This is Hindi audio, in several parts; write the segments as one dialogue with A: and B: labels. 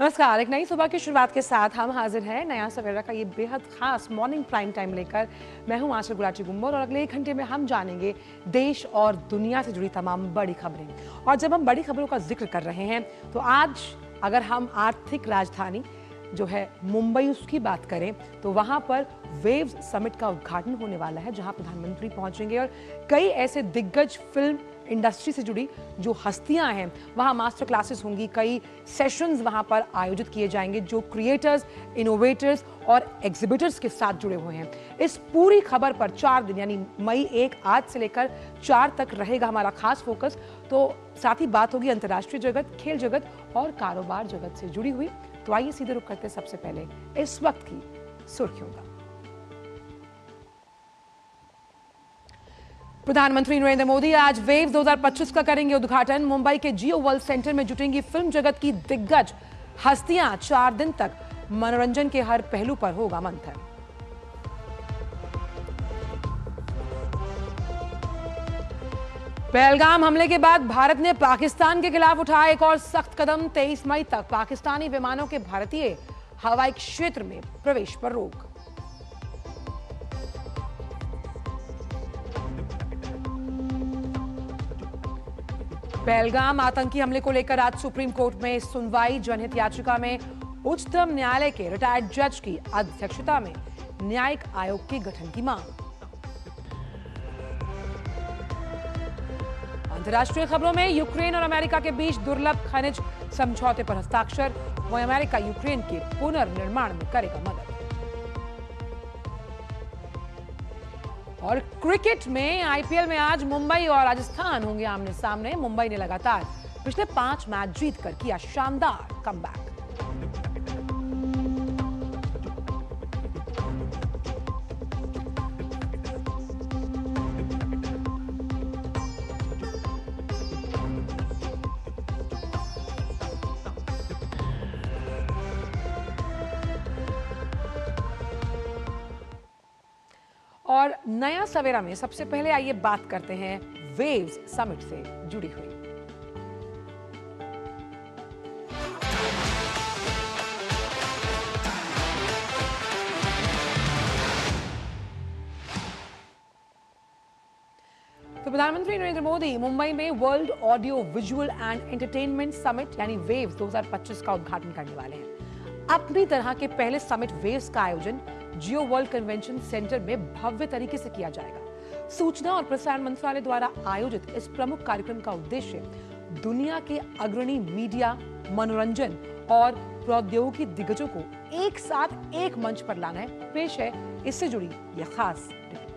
A: नमस्कार। एक नई सुबह की शुरुआत के साथ हम हाजिर हैं नया सवेरा का ये बेहद खास मॉर्निंग प्राइम टाइम लेकर। मैं हूं आशा गुलाटी गुम्बर और अगले 1 घंटे में हम जानेंगे देश और दुनिया से जुड़ी तमाम बड़ी खबरें। और जब हम बड़ी खबरों का जिक्र कर रहे हैं तो आज अगर हम आर्थिक राजधानी जो है मुंबई उसकी बात करें तो वहां पर वेव्स समिट का उद्घाटन होने वाला है, जहां प्रधानमंत्री पहुंचेंगे और कई ऐसे दिग्गज फिल्म इंडस्ट्री से जुड़ी जो हस्तियां हैं वहां मास्टर क्लासेस होंगी, कई सेशंस वहां पर आयोजित किए जाएंगे जो क्रिएटर्स, इनोवेटर्स और एग्जिबिटर्स के साथ जुड़े हुए हैं। इस पूरी खबर पर 4 दिन यानी मई 1 आज से लेकर 4 तक रहेगा हमारा खास फोकस। तो साथ ही बात होगी अंतर्राष्ट्रीय जगत, खेल जगत और कारोबार जगत से जुड़ी हुई। तो आइए सीधे रुक करते सबसे पहले इस वक्त की सुर्खियों का। प्रधानमंत्री नरेंद्र मोदी आज वेव्स 2025 का करेंगे उद्घाटन। मुंबई के जियो वर्ल्ड सेंटर में जुटेंगी फिल्म जगत की दिग्गज हस्तियां। 4 दिन तक मनोरंजन के हर पहलू पर होगा मंथन। पहलगाम हमले के बाद भारत ने पाकिस्तान के खिलाफ उठाया एक और सख्त कदम। 23 मई तक पाकिस्तानी विमानों के भारतीय हवाई क्षेत्र में प्रवेश पर रोक। पहलगाम आतंकी हमले को लेकर आज सुप्रीम कोर्ट में सुनवाई। जनहित याचिका में उच्चतम न्यायालय के रिटायर्ड जज की अध्यक्षता में न्यायिक आयोग के गठन की मांग। अंतर्राष्ट्रीय खबरों में यूक्रेन और अमेरिका के बीच दुर्लभ खनिज समझौते पर हस्ताक्षर। वहीं अमेरिका यूक्रेन के पुनर्निर्माण में करेगा मदद। और क्रिकेट में आईपीएल में आज मुंबई और राजस्थान होंगे आमने सामने। मुंबई ने लगातार पिछले 5 मैच जीतकर किया शानदार कमबैक। और नया सवेरा में सबसे पहले आइए बात करते हैं वेव्स समिट से जुड़ी हुई। तो प्रधानमंत्री नरेंद्र मोदी मुंबई में world audio visual and entertainment summit यानी वेव्स 2025 का उद्घाटन करने वाले हैं। अपनी तरह के पहले समिट वेव्स का आयोजन जियो वर्ल्ड कन्वेंशन सेंटर में भव्य तरीके से किया जाएगा। सूचना और प्रसारण मंत्रालय द्वारा आयोजित इस प्रमुख कार्यक्रम का उद्देश्य दुनिया के अग्रणी मीडिया, मनोरंजन और प्रौद्योगिकी दिग्गजों को एक साथ एक मंच पर लाना है। पेश है इससे जुड़ी यह खास रिपोर्ट।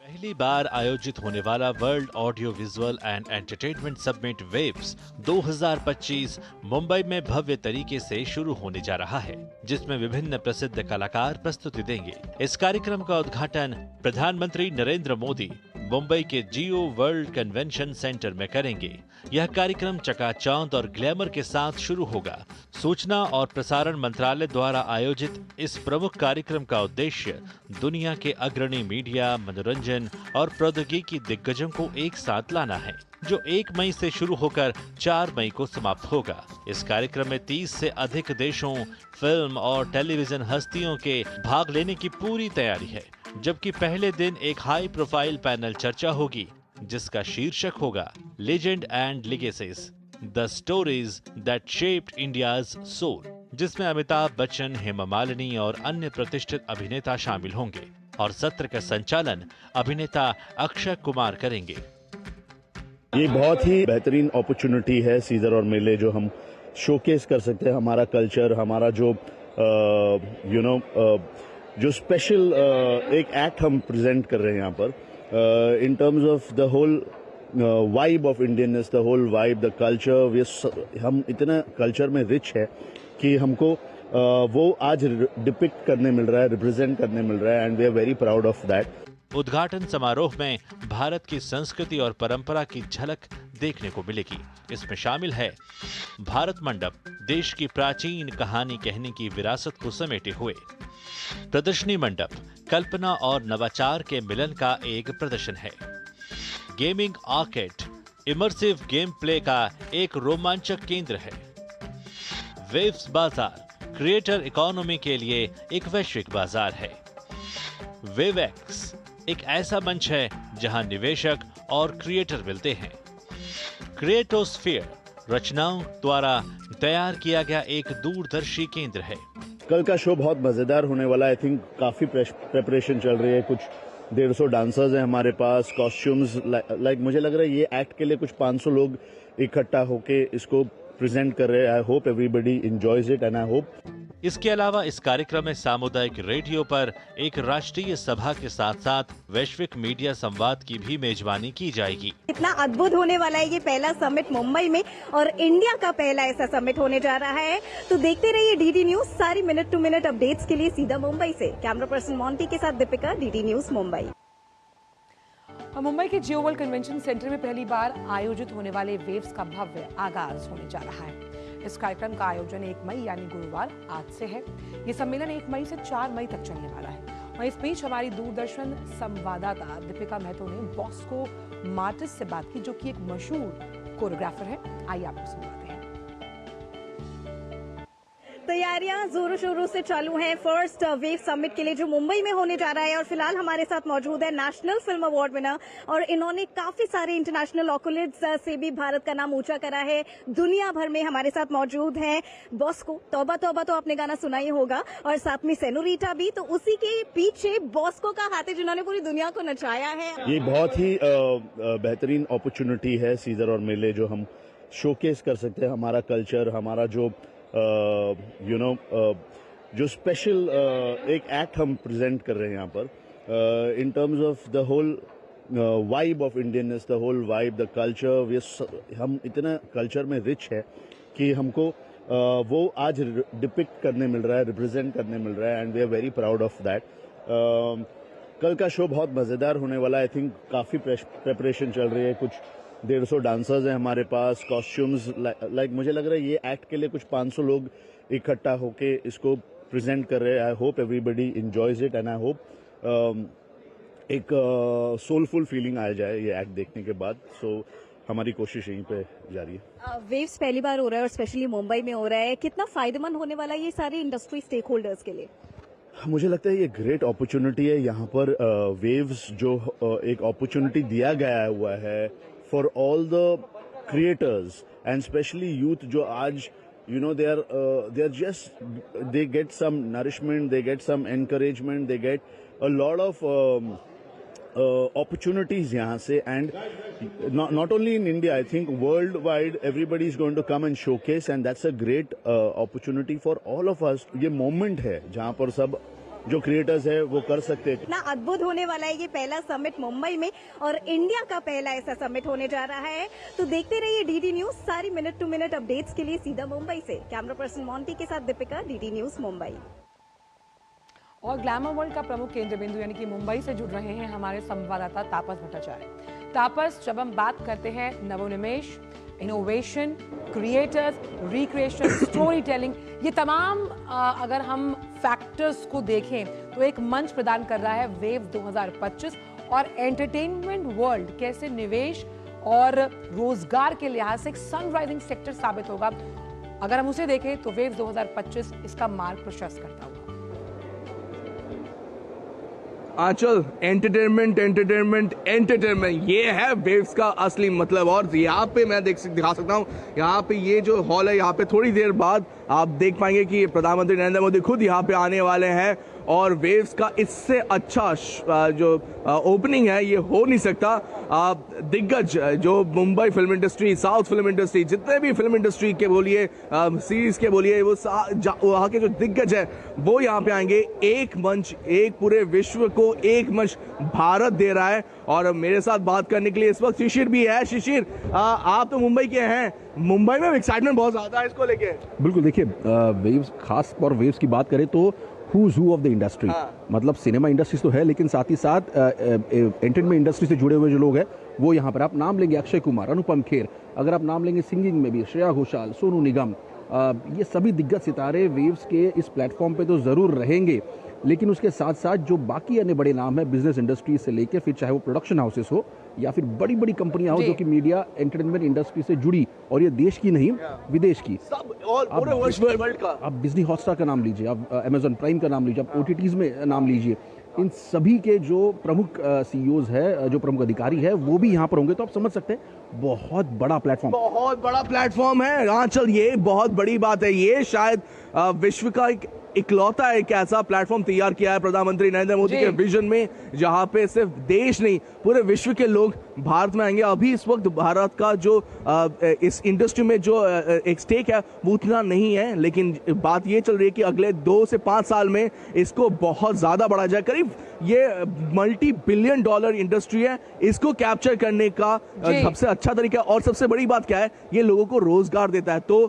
B: पहली बार आयोजित होने वाला world audio visual and entertainment summit waves 2025 Mumbai में भव्य तरीके से शुरू होने जा रहा है, जिसमें विभिन्न प्रसिद्ध कलाकार प्रस्तुति देंगे। इस कार्यक्रम का उद्घाटन प्रधानमंत्री नरेंद्र मोदी मुंबई के जियो वर्ल्ड कन्वेंशन सेंटर में करेंगे। यह कार्यक्रम चकाचौंध और ग्लैमर के साथ शुरू होगा। सूचना और प्रसारण मंत्रालय द्वारा आयोजित इस प्रमुख कार्यक्रम का उद्देश्य दुनिया के अग्रणी मीडिया, मनोरंजन और प्रौद्योगिकी दिग्गजों को एक साथ लाना है, जो 1 मई से शुरू होकर 4 मई को समाप्त होगा। इस कार्यक्रम में 30 से अधिक देशों, फिल्म और टेलीविजन हस्तियों के भाग लेने की पूरी तैयारी है, जबकि पहले दिन एक हाई प्रोफाइल पैनल चर्चा होगी, जिसका शीर्षक होगा legend and legacies, the stories that shaped India's soul, जिसमें अमिताभ बच्चन, हेमा मालिनी और अन्य प्रतिष्ठित अभिनेता शामिल होंगे। और सत्र का संचालन अभिनेता अक्षय कुमार करेंगे।
C: ये बहुत ही बेहतरीन अपॉर्चुनिटी है सीजर और मेले, जो हम शोकेस कर सकते हैं हमारा कल्चर, हमारा जो जो स्पेशल एक एक्ट हम प्रेजेंट कर रहे हैं यहाँ पर in terms of the whole vibe of Indianness, the whole vibe, the culture. हम इतना कल्चर में रिच है कि हमको वो आज डिपिक्ट करने मिल रहा है, रिप्रेजेंट करने मिल रहा है, and we are very proud of that.
B: उद्घाटन समारोह में भारत की संस्कृति और परंपरा की झलक देखने को मिलेगी। इसमें शामिल है भारत मंडप, देश की प्राचीन कहानी कहने की विरासत को समेटे हुए। प्रदर्शनी मंडप, कल्पना और नवाचार के मिलन का एक प्रदर्शन है। Gaming arcade, immersive game play का एक रोमांचक केंद्र है। वेव्स बाजार क्रिएटर इकोनॉमी के लिए एक वैश्विक बाजार है। वेवएक्स एक ऐसा मंच है जहां निवेशक और क्रिएटर मिलते हैं। क्रिएटोस्फीयर रचनाओं द्वारा तैयार किया गया एक दूरदर्शी केंद्र है।
C: कल का शो बहुत मजेदार होने वाला है। आई थिंक काफी प्रेपरेशन चल रही है। कुछ 150 डांसर्स हैं हमारे पास, कॉस्ट्यूम्स लाइक मुझे लग रहा है ये एक्ट के लिए कुछ 500 लोग इकट्ठा होके इसको प्रेजेंट कर रहे हैं। I hope everybody enjoys it and I hope.
B: इसके अलावा इस कार्यक्रम में सामुदायिक रेडियो पर एक राष्ट्रीय सभा के साथ साथ वैश्विक मीडिया संवाद की भी मेजबानी की जाएगी।
D: कितना अद्भुत होने वाला है ये पहला समिट मुंबई में, और इंडिया का पहला ऐसा समिट होने जा रहा है। तो देखते रहिए डीडी न्यूज, सारी मिनट टू मिनट अपडेट्स के लिए सीधा मुंबई से। कैमरा पर्सन मोंटी के साथ दीपिका, डीडी न्यूज मुंबई।
A: मुंबई के जियो वर्ल्ड कन्वेंशन सेंटर में पहली बार आयोजित होने वाले वेव्स का भव्य आगाज होने जा रहा है। इस कार्यक्रम का आयोजन 1 मई यानी गुरुवार आज से है। ये सम्मेलन 1 मई से 4 मई तक चलने वाला है। और इस बीच हमारी दूरदर्शन संवाददाता दीपिका महतो ने बॉस्को मार्टिस से बात की, जो कि एक मशहूर कोरियोग्राफर है। आइए आपको सुनवाते हैं।
D: तैयारियां जोरों शोरों से चालू हैं फर्स्ट वेव समिट के लिए, जो मुंबई में होने जा रहा है। और फिलहाल हमारे साथ मौजूद है नेशनल फिल्म अवार्ड विनर, और इन्होंने काफी सारे इंटरनेशनल ऑकुलिट्स से भी भारत का नाम ऊंचा करा है दुनिया भर में। हमारे साथ मौजूद हैं बॉस्को। तौबा तौबा तो आपने गाना सुना ही होगा, और साथ में सेनोरिटा भी। तो उसी के पीछे बॉस्को का हाथ है, जिन्होंने पूरी दुनिया को नचाया है।
C: ये बहुत ही बेहतरीन अपॉर्चुनिटी है सीजर और मेले, जो हम शोकेस कर सकते हैं हमारा कल्चर, हमारा जो जो स्पेशल एक एक्ट हम प्रेजेंट कर रहे हैं यहाँ पर in terms of the whole vibe of Indianness, the whole vibe, the culture. हम इतना कल्चर में रिच है कि हमको वो आज डिपिक्ट करने मिल रहा है, रिप्रेजेंट करने मिल रहा है, and we are very proud of that. कल का शो बहुत मजेदार होने वाला है। आई थिंक काफी प्रेपरेशन चल रही है। कुछ 150 डांसर्स हैं हमारे पास, कॉस्ट्यूम्स लाइक मुझे लग रहा है ये एक्ट के लिए कुछ 500 लोग इकट्ठा होके इसको प्रेजेंट कर रहे हैं। I hope everybody enjoys it and I hope एक सोलफुल फीलिंग आ जाए ये एक्ट देखने के बाद। सो हमारी कोशिश यहीं पे जारी है।
D: वेव्स पहली बार हो रहा है और स्पेशली मुंबई में हो रहा है। कितना फायदेमंद होने वाला है ये सारे इंडस्ट्री स्टेक होल्डर्स के लिए?
C: मुझे लगता है ये ग्रेट अपॉर्चुनिटी है। यहाँ पर वेव्स जो एक अपॉर्चुनिटी दिया गया हुआ है for all the creators and specially youth, जो आज they are just they get some nourishment, they get some encouragement, they get a lot of opportunities यहाँ से, and not only in India, I think worldwide everybody is going to come and showcase, and that's a great opportunity for all of us। ये moment है जहाँ पर सब जो क्रिएटर्स है वो कर सकते हैं।
D: कितना अद्भुत होने वाला है ये पहला समिट मुंबई में, और इंडिया का पहला ऐसा समिट होने जा रहा है। तो देखते रहिए डीडी न्यूज, सारी मिनट टू मिनट अपडेट्स के लिए सीधा मुंबई से। कैमरा पर्सन मोंटी के साथ दीपिका, डीडी न्यूज मुंबई।
A: और ग्लैमर वर्ल्ड का प्रमुख केंद्र बिंदु यानी कि मुंबई से जुड़ रहे हैं हमारे संवाददाता तापस भट्टाचार्य। तापस, जब हम बात करते हैं नवोन्मेष, innovation, creators, recreation, story telling, ये तमाम अगर हम फैक्टर्स को देखें तो एक मंच प्रदान कर रहा है वेव 2025। और एंटरटेनमेंट वर्ल्ड कैसे निवेश और रोजगार के लिहाज से एक सनराइजिंग सेक्टर साबित होगा, अगर हम उसे देखें तो वेव 2025 इसका मार्ग प्रशस्त करता हुआ।
E: आंचल, एंटरटेनमेंट एंटरटेनमेंट एंटरटेनमेंट, ये है वेव्स का असली मतलब। और यहाँ पे मैं दिखा सकता हूँ, यहाँ पे ये जो हॉल है, यहाँ पे थोड़ी देर बाद आप देख पाएंगे कि प्रधानमंत्री नरेंद्र मोदी खुद यहाँ पे आने वाले हैं। और वेव्स का इससे अच्छा जो ओपनिंग है ये हो नहीं सकता। दिग्गज जो Mumbai film industry, south film industry, जितने भी फिल्म इंडस्ट्री के बोलिए, सीरीज के बोलिए, वो वहाँ के जो दिग्गज है वो यहाँ पे आएंगे। एक मंच, एक पूरे विश्व को एक मंच भारत दे रहा है। और मेरे साथ बात करने के लिए इस वक्त शिशिर भी है। शिशिर, आप तो मुंबई के हैं, मुंबई में एक्साइटमेंट बहुत ज्यादा है इसको लेके।
F: बिल्कुल, देखिए वेव्स, खास और वेव्स की बात करें तो who's who of the industry, मतलब सिनेमा इंडस्ट्रीज तो है, लेकिन साथ ही साथ एंटरटेनमेंट इंडस्ट्री से जुड़े हुए जो लोग हैं वो यहाँ पर आप नाम लेंगे अक्षय कुमार, अनुपम खेर, अगर आप नाम लेंगे सिंगिंग में भी श्रेया घोषाल, सोनू निगम, ये सभी दिग्गज सितारे वेव्स के इस प्लेटफॉर्म पे तो ज़रूर रहेंगे। लेकिन उसके साथ साथ जो बाकी अन्य बड़े नाम हैं बिजनेस इंडस्ट्री से लेकर फिर चाहे वो प्रोडक्शन हाउसेस हो, या फिर बड़ी बड़ी कंपनियां हो जो कि मीडिया एंटरटेनमेंट इंडस्ट्री से जुड़ी, और ये देश की नहीं विदेश की,
E: सब और पूरे वर्ल्ड का।
F: आप डिज्नी हॉटस्टार का नाम लीजिए, आप अमेजॉन प्राइम का नाम लीजिए, आप ओटीटीज में नाम लीजिए, इन सभी के जो प्रमुख सीईओज है, जो प्रमुख अधिकारी है, वो भी यहाँ पर होंगे। तो आप समझ सकते हैं बहुत बड़ा
E: प्लेटफॉर्म है। हाँ चल, ये बहुत बड़ी बात है। ये शायद विश्व का इकलौता एक ऐसा प्लेटफॉर्म तैयार किया है प्रधानमंत्री नरेंद्र मोदी के विजन में, जहां पे सिर्फ देश नहीं पूरे विश्व के लोग भारत में आएंगे। अभी इस वक्त भारत का जो इस इंडस्ट्री में जो एक स्टेक है वो उतना नहीं है, लेकिन बात ये चल रही है कि अगले 2 से 5 साल में इसको बहुत ज्यादा बढ़ा जाए। करीब ये $multi-billion इंडस्ट्री है, इसको कैप्चर करने का सबसे अच्छा तरीका, और सबसे बड़ी बात क्या है, ये लोगों को रोजगार देता है। तो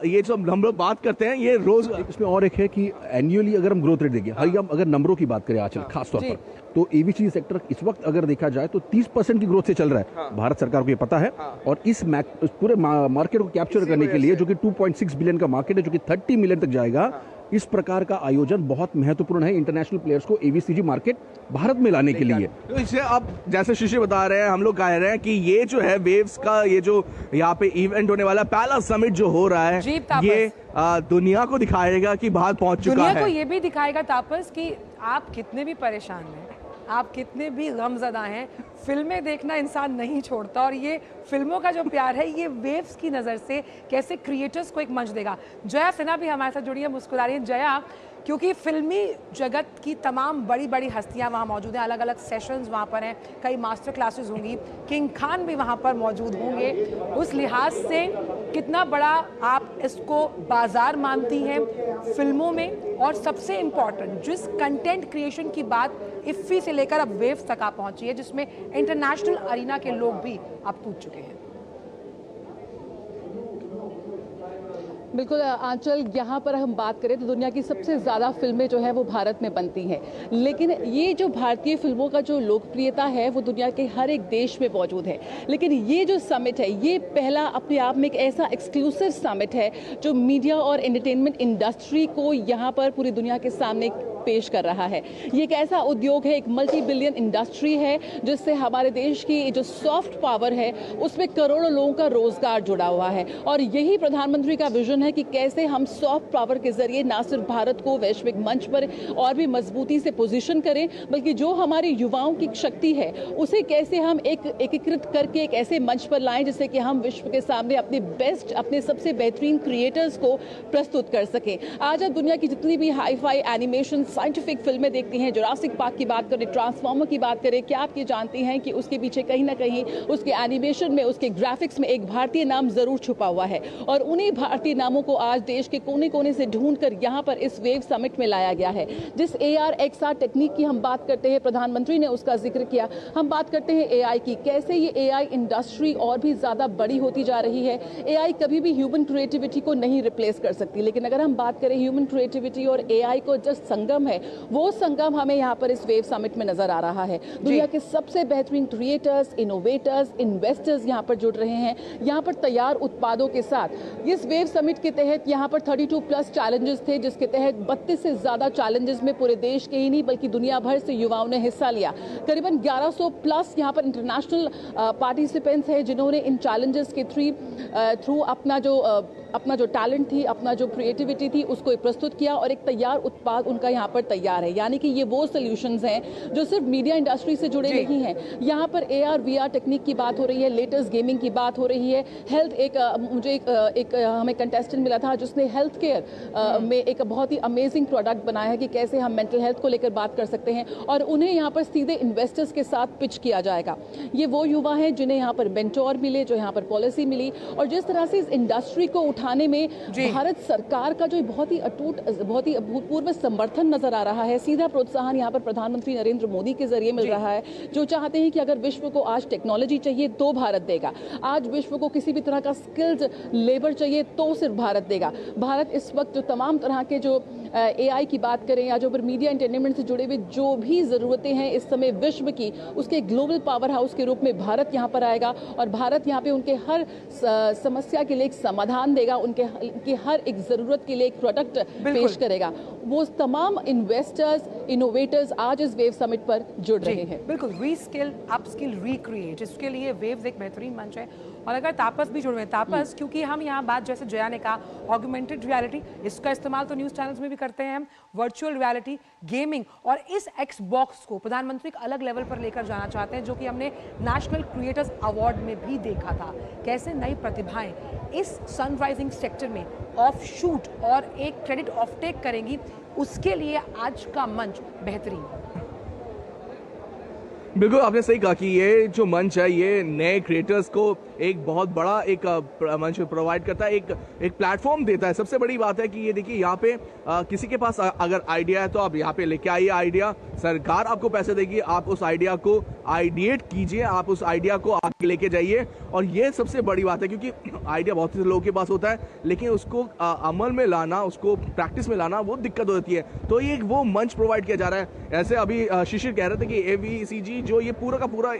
E: ये जो हम लोग बात करते हैं, ये रोजगार,
F: इसमें और एक है कि एनुअली अगर हम ग्रोथ रेट देखें, हम अगर नंबरों की बात करें आजकल खास तौर पर, तो एवीसी सेक्टर इस वक्त अगर देखा जाए तो 30% की ग्रोथ से चल रहा है। भारत सरकार को ये पता है, और इस पूरे मार्केट को कैप्चर करने के लिए, जो कि 2.6 बिलियन का मार्केट है, जो कि 30 मिलियन तक जाएगा, इस प्रकार का आयोजन बहुत महत्वपूर्ण है इंटरनेशनल प्लेयर्स को एवीसीजी मार्केट भारत में लाने के लिए।
E: तो इसे अब जैसे शिशिर बता रहे हैं, हम लोग कह रहे हैं कि ये जो है वेव्स का ये जो यहाँ पे इवेंट होने वाला पहला समिट जो हो रहा है, ये दुनिया को दिखाएगा कि भारत पहुंच चुका है।
A: दुनिया को ये भी दिखाएगा तापस कि आप कितने भी परेशान हैं, आप कितने भी गमज़दा हैं, फिल्में देखना इंसान नहीं छोड़ता। और ये फिल्मों का जो प्यार है, ये वेव्स की नज़र से कैसे क्रिएटर्स को एक मंच देगा। जया सिन्हा भी हमारे साथ जुड़ी है, मुस्कुरा रही है। जया, क्योंकि फिल्मी जगत की तमाम बड़ी बड़ी हस्तियां वहाँ मौजूद हैं, अलग अलग सेशंस वहाँ पर हैं, कई मास्टर क्लासेस होंगी, किंग खान भी वहाँ पर मौजूद होंगे। उस लिहाज से कितना बड़ा आप इसको बाजार मानती हैं फिल्मों में, और सबसे इम्पॉर्टेंट जिस कंटेंट क्रिएशन की बात इफ्फी से लेकर अब वेव्स तक आप पहुंची है, जिसमें इंटरनेशनल अरीना के लोग भी अब टूट चुके हैं।
G: बिल्कुल आंचल, यहाँ पर हम बात करें तो दुनिया की सबसे ज़्यादा फिल्में जो है वो भारत में बनती हैं, लेकिन ये जो भारतीय फिल्मों का जो लोकप्रियता है वो दुनिया के हर एक देश में मौजूद है। लेकिन ये जो समिट है, ये पहला अपने आप में एक ऐसा एक्सक्लूसिव समिट है जो मीडिया और एंटरटेनमेंट इंडस्ट्री को यहाँ पर पूरी दुनिया के सामने पेश कर रहा है। ये एक ऐसा उद्योग है, एक $multi-billion इंडस्ट्री है, जिससे हमारे देश की जो सॉफ्ट पावर है उसमें करोड़ों लोगों का रोजगार जुड़ा हुआ है। और यही प्रधानमंत्री का विजन है कि कैसे हम सॉफ्ट पावर के जरिए ना सिर्फ भारत को वैश्विक मंच पर और भी मजबूती से पोजीशन करें, बल्कि जो हमारे युवाओं की शक्ति है उसे कैसे हम एकीकृत करके एक ऐसे मंच पर लाएं जिससे कि हम विश्व के सामने अपने बेस्ट, अपने सबसे बेहतरीन क्रिएटर्स को प्रस्तुत कर सकें। आज आप दुनिया की जितनी भी हाई फाई एनिमेशन साइंटिफिक फिल्में देखती हैं, जुरासिक पार्क की बात करें, ट्रांसफॉर्मर की बात करें, क्या आप ये जानती हैं कि उसके पीछे कहीं ना कहीं उसके एनिमेशन में, उसके ग्राफिक्स में एक भारतीय नाम जरूर छुपा हुआ है। और उन्हीं भारतीय नामों को आज देश के कोने कोने से ढूंढकर यहाँ पर इस वेव समिट में लाया गया है। जिस AR XR टेक्निक की हम बात करते हैं, प्रधानमंत्री ने उसका जिक्र किया। हम बात करते हैं AI की, कैसे ये AI इंडस्ट्री और भी ज्यादा बड़ी होती जा रही है। AI कभी भी ह्यूमन क्रिएटिविटी को नहीं रिप्लेस कर सकती, लेकिन अगर हम बात करें ह्यूमन क्रिएटिविटी और AI को जो संगम है, वो संगम हमें यहाँ पर इस वेव समिट में नजर आ रहा है। दुनिया के सबसे बेहतरीन क्रिएटर्स, इनोवेटर्स, इन्वेस्टर्स यहाँ पर जुड़ रहे हैं, यहाँ पर तैयार उत्पादों के साथ। इस वेव समिट के तहत यहाँ पर 32+ चैलेंजेस थे, जिसके तहत 32 से ज्यादा चैलेंजेस में पूरे देश के ही नहीं बल्कि दुनिया भर से युवाओं ने हिस्सा लिया। करीबन 1100+ यहाँ पर इंटरनेशनल पार्टिसिपेंट्स हैं, जिन्होंने इन चैलेंजेस के थ्रू अपना जो टैलेंट थी, अपना जो क्रिएटिविटी थी, उसको प्रस्तुत किया और एक तैयार उत्पाद उनका यहाँ पर तैयार है। यानी कि ये वो सॉल्यूशंस हैं जो सिर्फ मीडिया इंडस्ट्री से जुड़े नहीं हैं। यहाँ पर AR VR टेक्निक की बात हो रही है, लेटेस्ट गेमिंग की बात हो रही है, हेल्थ, मुझे हमें कंटेस्टेंट मिला था जिसने हेल्थ केयर में एक बहुत ही अमेजिंग प्रोडक्ट बनाया है कि कैसे हम मेंटल हेल्थ को लेकर बात कर सकते हैं, और उन्हें यहाँ पर सीधे इन्वेस्टर्स के साथ पिच किया जाएगा। ये वो युवा हैं जिन्हें यहाँ पर मेंटोर मिले, जो यहाँ पर पॉलिसी मिली, और जिस तरह से इस इंडस्ट्री को उठाने में भारत सरकार का जो बहुत ही अटूट, बहुत ही अभूतपूर्व समर्थन नजर आ रहा है। सीधा प्रोत्साहन यहाँ पर प्रधानमंत्री नरेंद्र मोदी के जरिए मिल रहा है, जो चाहते हैं कि अगर विश्व को आज टेक्नोलॉजी चाहिए तो भारत देगा, आज विश्व को किसी भी तरह का स्किल्ड लेबर चाहिए तो सिर्फ भारत देगा। भारत इस वक्त जो तमाम तरह के जो AI की बात करें या जो पर मीडिया एंटरटेनमेंट से जुड़े हुए जो भी ज़रूरतें हैं इस समय विश्व की, उसके ग्लोबल पावर हाउस के रूप में भारत यहाँ पर आएगा और भारत यहाँ पे उनके हर समस्या के लिए एक समाधान देगा, उनके हर एक ज़रूरत के लिए एक प्रोडक्ट पेश करेगा। वो तमाम इन्वेस्टर्स, इनोवेटर्स आज इस वेव समिट पर जुड़ रहे हैं।
A: बिल्कुल, रीस्किल, अपस्किल, रिक्रिएट, इसके लिए वेव्स एक बेहतरीन मंच है। और अगर तापस भी जुड़ रहे हैं, तापस, क्योंकि हम यहाँ बात, जैसे जया ने कहा, ऑगमेंटेड रियलिटी, इसका इस्तेमाल तो न्यूज़ चैनल्स में भी करते हैं हम, वर्चुअल रियलिटी, गेमिंग, और इस एक्सबॉक्स को प्रधानमंत्री एक अलग लेवल पर लेकर जाना चाहते हैं, जो कि हमने नेशनल क्रिएटर्स अवार्ड में भी देखा था। कैसे नई प्रतिभाएं इस सनराइजिंग सेक्टर में ऑफ शूट और एक क्रेडिट ऑफ टेक करेंगी, उसके लिए आज का मंच बेहतरीन।
E: बिल्कुल, आपने सही कहा कि ये जो मंच है ये नए क्रिएटर्स को एक बहुत बड़ा एक मंच प्रोवाइड करता है, एक प्लेटफॉर्म देता है। सबसे बड़ी बात है कि ये देखिए, यहाँ पे किसी के पास अगर आइडिया है तो आप यहाँ पे लेके आइए आइडिया, सरकार आपको पैसे देगी, आप उस आइडिया को आइडिएट कीजिए, आप उस आइडिया को आगे लेके जाइए। और ये सबसे बड़ी बात है, क्योंकि आइडिया बहुत से लोगों के पास होता है, लेकिन उसको अमल में लाना, उसको प्रैक्टिस में लाना, वो दिक्कत होती है। तो ये वो मंच प्रोवाइड किया जा रहा है। ऐसे अभी शिशिर कह रहे थे कि AVCG जो ये पूरा का पूरा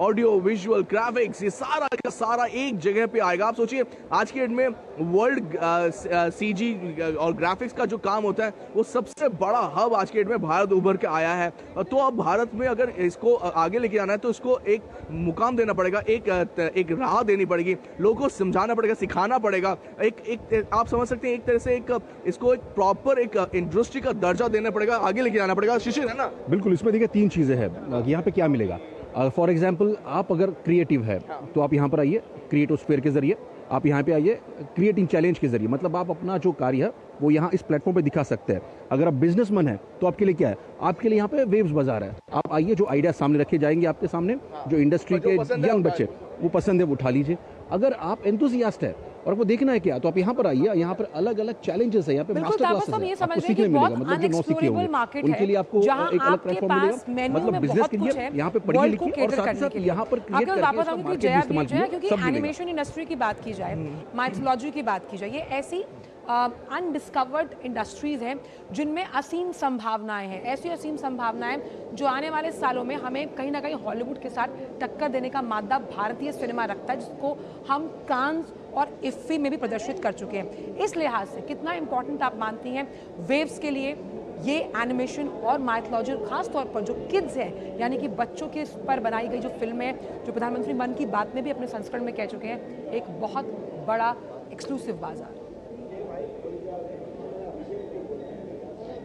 E: ऑडियो विजुअल ग्राफिक्स, ये सारा का सारा एक जगह पे आएगा। आप सोचिए, आज के डेट में वर्ल्ड CG और ग्राफिक्स का जो काम होता है, वो सबसे बड़ा हब आज के डेट में भारत उभर के आया है। तो अब भारत में अगर इसको आगे लेके आना है तो इसको एक मुकाम देना पड़ेगा, एक राह देनी पड़ेगी, लोगों को समझाना पड़ेगा, सिखाना पड़ेगा। एक आप समझ सकते हैं, एक तरह से इसको एक प्रॉपर एक इंडस्ट्री का दर्जा देना पड़ेगा, आगे लेके जाना पड़ेगा। शिशिर, है ना?
F: बिल्कुल, इसमें देखिए 3 चीज़ें हैं कि यहाँ पे क्या मिलेगा। फॉर एग्जाम्पल, आप अगर क्रिएटिव है तो आप यहाँ पर आइए, क्रिएटोस्फेयर के जरिए आप यहाँ पे आइए, क्रिएटिंग चैलेंज के जरिए, मतलब आप अपना जो कार्य है वो यहाँ इस प्लेटफॉर्म पे दिखा सकते हैं। अगर आप बिजनेसमैन है तो आपके लिए क्या है, आपके लिए यहाँ पे वेव्स बाजार है। आप आइए, जो आइडिया सामने रखे जाएंगे आपके सामने, जो इंडस्ट्री के यंग बच्चे वो पसंद है वो उठा लीजिए। अगर आप एंथुसियास्ट है और आपको देखना है क्या, तो आप यहाँ पर आइए, यहाँ पर अलग अलग चैलेंजेस है, यहाँ पे मास्टर क्लासेस है, आपको सीखने मिलेगा, मतलब जो नौ सीखे होंगे उनके लिए आपको एक अलग प्लेटफॉर्म मिलेगा। मतलब बिजनेस के लिए यहाँ पे पढ़िए लिखिए और साथ ही साथ यहाँ पर क्रिएट करके इस्तेमाल कीजिए।
A: एनिमेशन इंडस्ट्री की बात की जाए, माइथोलॉजी की बात की जाए, ये ऐसी अनडिस्कवर्ड इंडस्ट्रीज हैं जिनमें असीम संभावनाएं हैं, ऐसी असीम संभावनाएं जो आने वाले सालों में हमें कहीं ना कहीं हॉलीवुड के साथ टक्कर देने का मादा भारतीय सिनेमा रखता है, जिसको हम कांस और इफ्फी में भी प्रदर्शित कर चुके हैं। इस लिहाज से कितना इंपॉर्टेंट आप मानती हैं वेव्स के लिए ये एनिमेशन और माइथोलॉजी, खास तौर पर जो किड्स हैं, यानी कि बच्चों के पर बनाई गई जो फिल्में हैं, जो प्रधानमंत्री मन की बात में भी अपने संस्करण में कह चुके हैं, एक बहुत बड़ा एक्सक्लूसिव बाजार।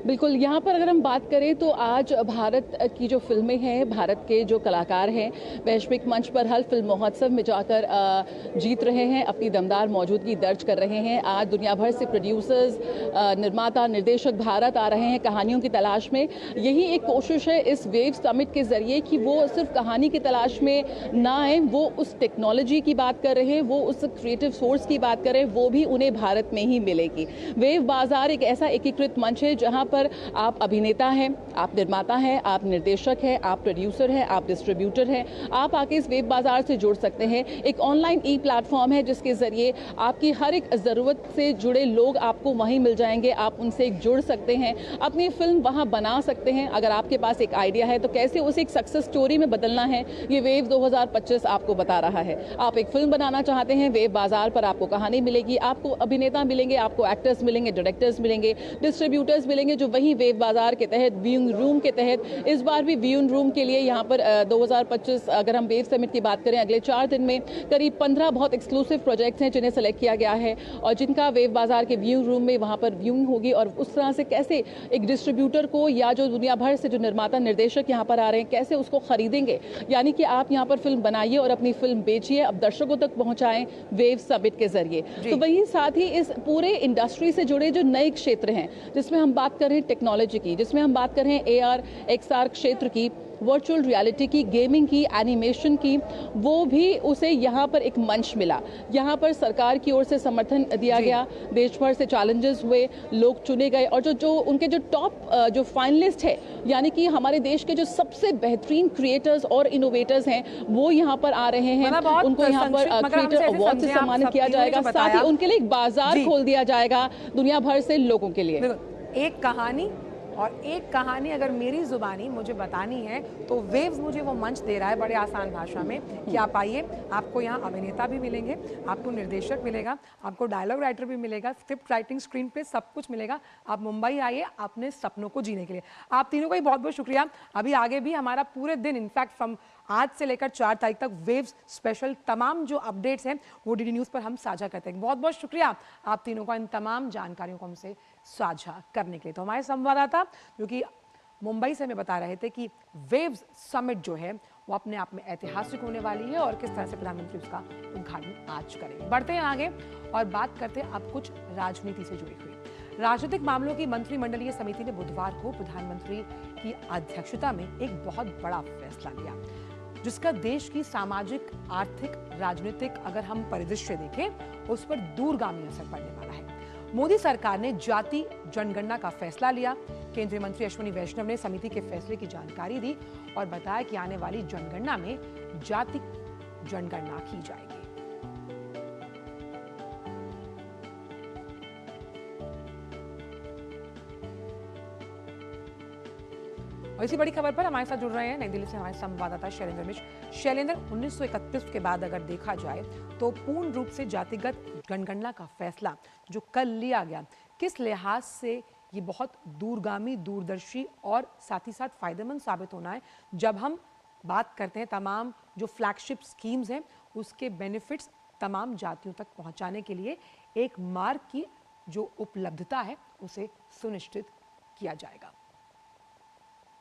G: बिल्कुल, यहाँ पर अगर हम बात करें तो आज भारत की जो फिल्में हैं, भारत के जो कलाकार हैं, वैश्विक मंच पर हर फिल्म महोत्सव में जाकर जीत रहे हैं, अपनी दमदार मौजूदगी दर्ज कर रहे हैं। आज दुनिया भर से प्रोड्यूसर्स, निर्माता, निर्देशक भारत आ रहे हैं कहानियों की तलाश में। यही एक कोशिश है इस वेव समिट के जरिए कि वो सिर्फ कहानी की तलाश में ना आए, वो उस टेक्नोलॉजी की बात कर रहे हैं, वो उस क्रिएटिव सोर्स की बात कर रहे हैं, वो भी उन्हें भारत में ही मिलेगी। वेव बाजार एक ऐसा एकीकृत मंच है जहाँ पर आप अभिनेता हैं, आप निर्माता हैं, आप निर्देशक हैं, आप प्रोड्यूसर हैं, आप डिस्ट्रीब्यूटर हैं, आप आके इस वेब बाजार से जुड़ सकते हैं। एक ऑनलाइन ई प्लेटफॉर्म है जिसके जरिए आपकी हर एक ज़रूरत से जुड़े लोग आपको वहीं मिल जाएंगे, आप उनसे जुड़ सकते हैं, अपनी फिल्म वहां बना सकते हैं। अगर आपके पास एक आइडिया है तो कैसे उसे एक सक्सेस स्टोरी में बदलना है, ये वेव 2025 आपको बता रहा है। आप एक फिल्म बनाना चाहते हैं, वेब बाजार पर आपको कहानी मिलेगी, आपको अभिनेता मिलेंगे, आपको एक्टर्स मिलेंगे, डायरेक्टर्स मिलेंगे, डिस्ट्रीब्यूटर्स मिलेंगे, जो वही वेब बाजार के तहत, व्यूइंग रूम के तहत, इस बार भी व्यूइंग रूम के लिए यहाँ पर 2025 अगर हम वेव समिट की बात करें, अगले 4 दिन में करीब 15 बहुत एक्सक्लूसिव प्रोजेक्ट्स हैं जिन्हें सेलेक्ट किया गया है और जिनका वेब बाजार के व्यूइंग रूम में वहाँ पर व्यूइंग होगी। और उस तरह से कैसे एक डिस्ट्रीब्यूटर को या जो दुनिया भर से जो निर्माता निर्देशक यहाँ पर आ रहे हैं कैसे उसको खरीदेंगे, यानी कि आप यहाँ पर फिल्म बनाइए और अपनी फिल्म बेचिए, अब दर्शकों तक पहुँचाएं वेव समिट के जरिए। तो वहीं साथ ही इस पूरे इंडस्ट्री से जुड़े जो नए क्षेत्र हैं जिसमें हम बात कर रहे हैं टेक्नोलॉजी की, जिसमें हम बात कर रहे हैं AR XR क्षेत्र की, वर्चुअल रियलिटी की, गेमिंग की, एनिमेशन की, वो भी उसे यहाँ पर एक मंच मिला। यहाँ पर सरकार की ओर से समर्थन दिया गया, देश भर से चैलेंजेस हुए, लोग चुने गए और जो उनके जो टॉप जो फाइनलिस्ट है, यानी कि हमारे देश के जो सबसे बेहतरीन क्रिएटर्स और इनोवेटर्स हैं वो यहाँ पर आ रहे हैं। उनको यहाँ पर क्रिएटर अवार्ड से सम्मानित किया जाएगा, साथ ही उनके लिए एक बाजार खोल दिया जाएगा दुनिया भर से लोगों के लिए।
A: एक कहानी, और एक कहानी अगर मेरी जुबानी मुझे बतानी है तो वेव्स मुझे वो मंच दे रहा है बड़े आसान भाषा में कि आप आइए, आपको यहाँ अभिनेता भी मिलेंगे, आपको निर्देशक मिलेगा, आपको डायलॉग राइटर भी मिलेगा, स्क्रिप्ट राइटिंग, स्क्रीन पे सब कुछ मिलेगा। आप मुंबई आइए अपने सपनों को जीने के लिए। आप तीनों का ही बहुत बहुत शुक्रिया। अभी आगे भी हमारा पूरे दिन, इनफैक्ट फ्रॉम आज से लेकर 4 तारीख तक वेव्स स्पेशल तमाम जो अपडेट्स हैं वो डीडी न्यूज़ पर हम साझा करते हैं। बहुत बहुत शुक्रिया आप तीनों का इन तमाम जानकारियों को हमसे साझा करने के लिए। तो हमारे संवाददाता जो कि मुंबई से हमें बता रहे थे कि वेव्स समिट जो है वो अपने आप में ऐतिहासिक होने वाली है और किस तरह से प्रधानमंत्री उसका उद्घाटन आज करेंगे। बढ़ते हैं आगे और बात करते हैं अब कुछ राजनीति से जुड़ी हुई। राजनीतिक मामलों की मंत्रिमंडलीय समिति ने बुधवार को प्रधानमंत्री की अध्यक्षता में एक बहुत बड़ा फैसला लिया जिसका देश की सामाजिक, आर्थिक, राजनीतिक अगर हम परिदृश्य देखें उस पर दूरगामी असर पड़ने वाला है। मोदी सरकार ने जाति जनगणना का फैसला लिया। केंद्रीय मंत्री अश्विनी वैष्णव ने समिति के फैसले की जानकारी दी और बताया कि आने वाली जनगणना में जाति जनगणना की जाएगी। और इसी बड़ी खबर पर हमारे साथ जुड़ रहे हैं नई दिल्ली से हमारे संवाददाता शैलेंद्र मिश्र। शैलेंद्र, 1931 के बाद अगर देखा जाए तो पूर्ण रूप से जातिगत जनगणना का फैसला जो कल लिया गया, किस लिहाज से ये बहुत दूरगामी, दूरदर्शी और साथ ही साथ फायदेमंद साबित होना है जब हम बात करते हैं तमाम जो फ्लैगशिप स्कीम्स हैं उसके बेनिफिट्स तमाम जातियों तक पहुंचाने के लिए एक मार्ग की जो उपलब्धता है उसे सुनिश्चित किया जाएगा।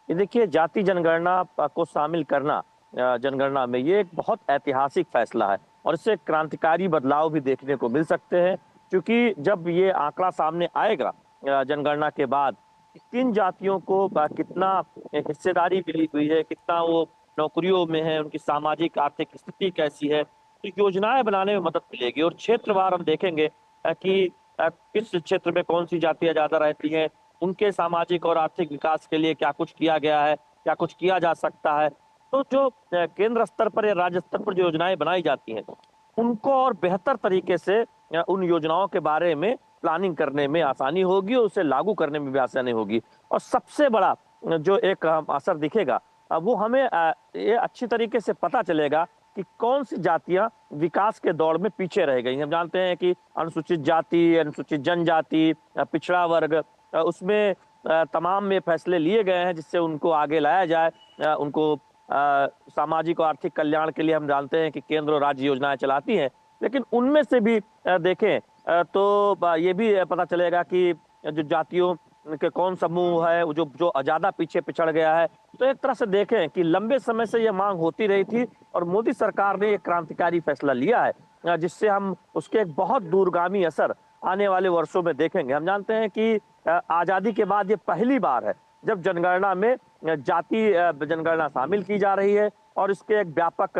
H: ये देखिए, जाति जनगणना को शामिल करना जनगणना में ये एक बहुत ऐतिहासिक फैसला है और इससे क्रांतिकारी बदलाव भी देखने को मिल सकते हैं, क्योंकि जब ये आंकड़ा सामने आएगा जनगणना के बाद किन जातियों को कितना हिस्सेदारी मिली हुई है, कितना वो नौकरियों में है, उनकी सामाजिक आर्थिक स्थिति कैसी है, तो योजनाएं बनाने में मदद मिलेगी। और क्षेत्रवार हम देखेंगे कि किस क्षेत्र में कौन सी जातियां ज्यादा रहती हैं, उनके सामाजिक और आर्थिक विकास के लिए क्या कुछ किया गया है, क्या कुछ किया जा सकता है। तो जो केंद्र स्तर पर या राज्य स्तर पर जो योजनाएं बनाई जाती हैं उनको और बेहतर तरीके से उन योजनाओं के बारे में प्लानिंग करने में आसानी होगी और उसे लागू करने में भी आसानी होगी। और सबसे बड़ा जो एक असर दिखेगा वो हमें ये अच्छी तरीके से पता चलेगा कि कौन सी जातियां विकास के दौड़ में पीछे रह गई। हम जानते हैं कि अनुसूचित जाति, अनुसूचित जनजाति, पिछड़ा वर्ग, उसमें तमाम में फैसले लिए गए हैं जिससे उनको आगे लाया जाए। उनको सामाजिक और आर्थिक कल्याण के लिए हम जानते हैं कि केंद्र और राज्य योजनाएं चलाती हैं, लेकिन उनमें से भी देखें तो ये भी पता चलेगा कि जो जातियों के कौन समूह है जो ज्यादा पीछे पिछड़ गया है। तो एक तरह से देखें कि लंबे समय से यह मांग होती रही थी और मोदी सरकार ने एक क्रांतिकारी फैसला लिया है जिससे हम उसके एक बहुत दूरगामी असर आने वाले वर्षों में देखेंगे। हम जानते हैं कि आजादी के बाद ये पहली बार है जब जनगणना में जाति जनगणना शामिल की जा रही है और इसके एक व्यापक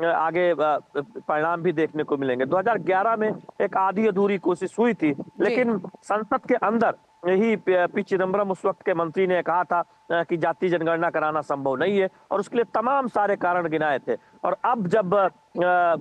H: आगे परिणाम भी देखने को मिलेंगे। 2011 में एक आधी अधूरी कोशिश हुई थी, लेकिन संसद के अंदर ही पी चिदम्बरम उस वक्त के मंत्री ने कहा था कि जाति जनगणना कराना संभव नहीं है और उसके लिए तमाम सारे कारण गिनाए थे। और अब जब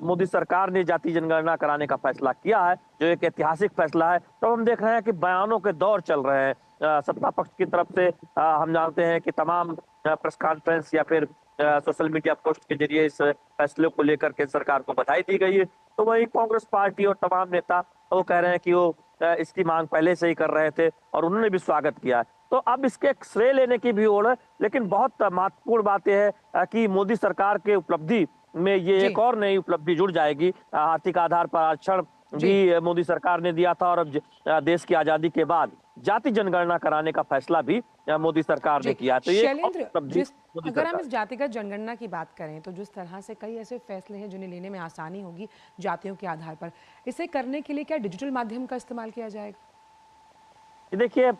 H: मोदी सरकार ने जाति जनगणना कराने का फैसला किया है जो एक ऐतिहासिक फैसला है, तो हम देख रहे हैं कि बयानों के दौर चल रहे हैं। सत्ता पक्ष की तरफ से हम जानते हैं कि तमाम प्रेस कॉन्फ्रेंस या फिर सोशल मीडिया पोस्ट के जरिए इस फैसले को लेकर के सरकार को बधाई दी गई है। तो वही कांग्रेस पार्टी और तमाम नेता वो कह रहे हैं कि वो इसकी मांग पहले से ही कर रहे थे और उन्होंने भी स्वागत किया है। तो अब इसके श्रेय लेने की भी ओर है, लेकिन बहुत महत्वपूर्ण बात यह है कि मोदी सरकार के उपलब्धि में ये एक और नई उपलब्धि जुड़ जाएगी। आर्थिक आधार पर आरक्षण भी मोदी सरकार ने दिया था और अब देश की आजादी के बाद जाति जनगणना कराने का फैसला भी मोदी सरकार ने किया। तो ये
A: अगर हम इस जातिगत जनगणना की बात करें तो जिस तरह से कई ऐसे फैसले हैं जिन्हें लेने में आसानी होगी जातियों के आधार पर, इसे करने के लिए क्या डिजिटल माध्यम का इस्तेमाल किया जाएगा?
H: देखिए,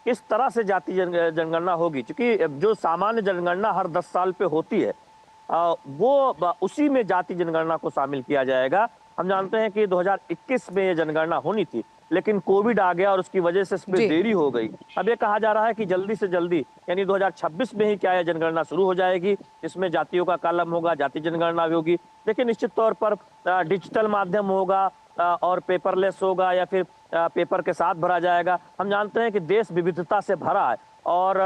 H: किस तरह से जाति जनगणना होगी, क्योंकि जो सामान्य जनगणना हर 10 साल पे होती है वो उसी में जाति जनगणना को शामिल किया जाएगा। हम जानते हैं कि 2021 में ये जनगणना होनी थी, लेकिन कोविड आ गया और उसकी वजह से इसमें देरी हो गई। अब ये कहा जा रहा है कि जल्दी से जल्दी यानी 2026 में ही क्या यह जनगणना शुरू हो जाएगी, इसमें जातियों का कॉलम होगा, जाति जनगणना भी होगी। लेकिन निश्चित तौर पर डिजिटल माध्यम होगा और पेपरलेस होगा या फिर पेपर के साथ भरा जाएगा। हम जानते हैं कि देश विविधता से भरा है और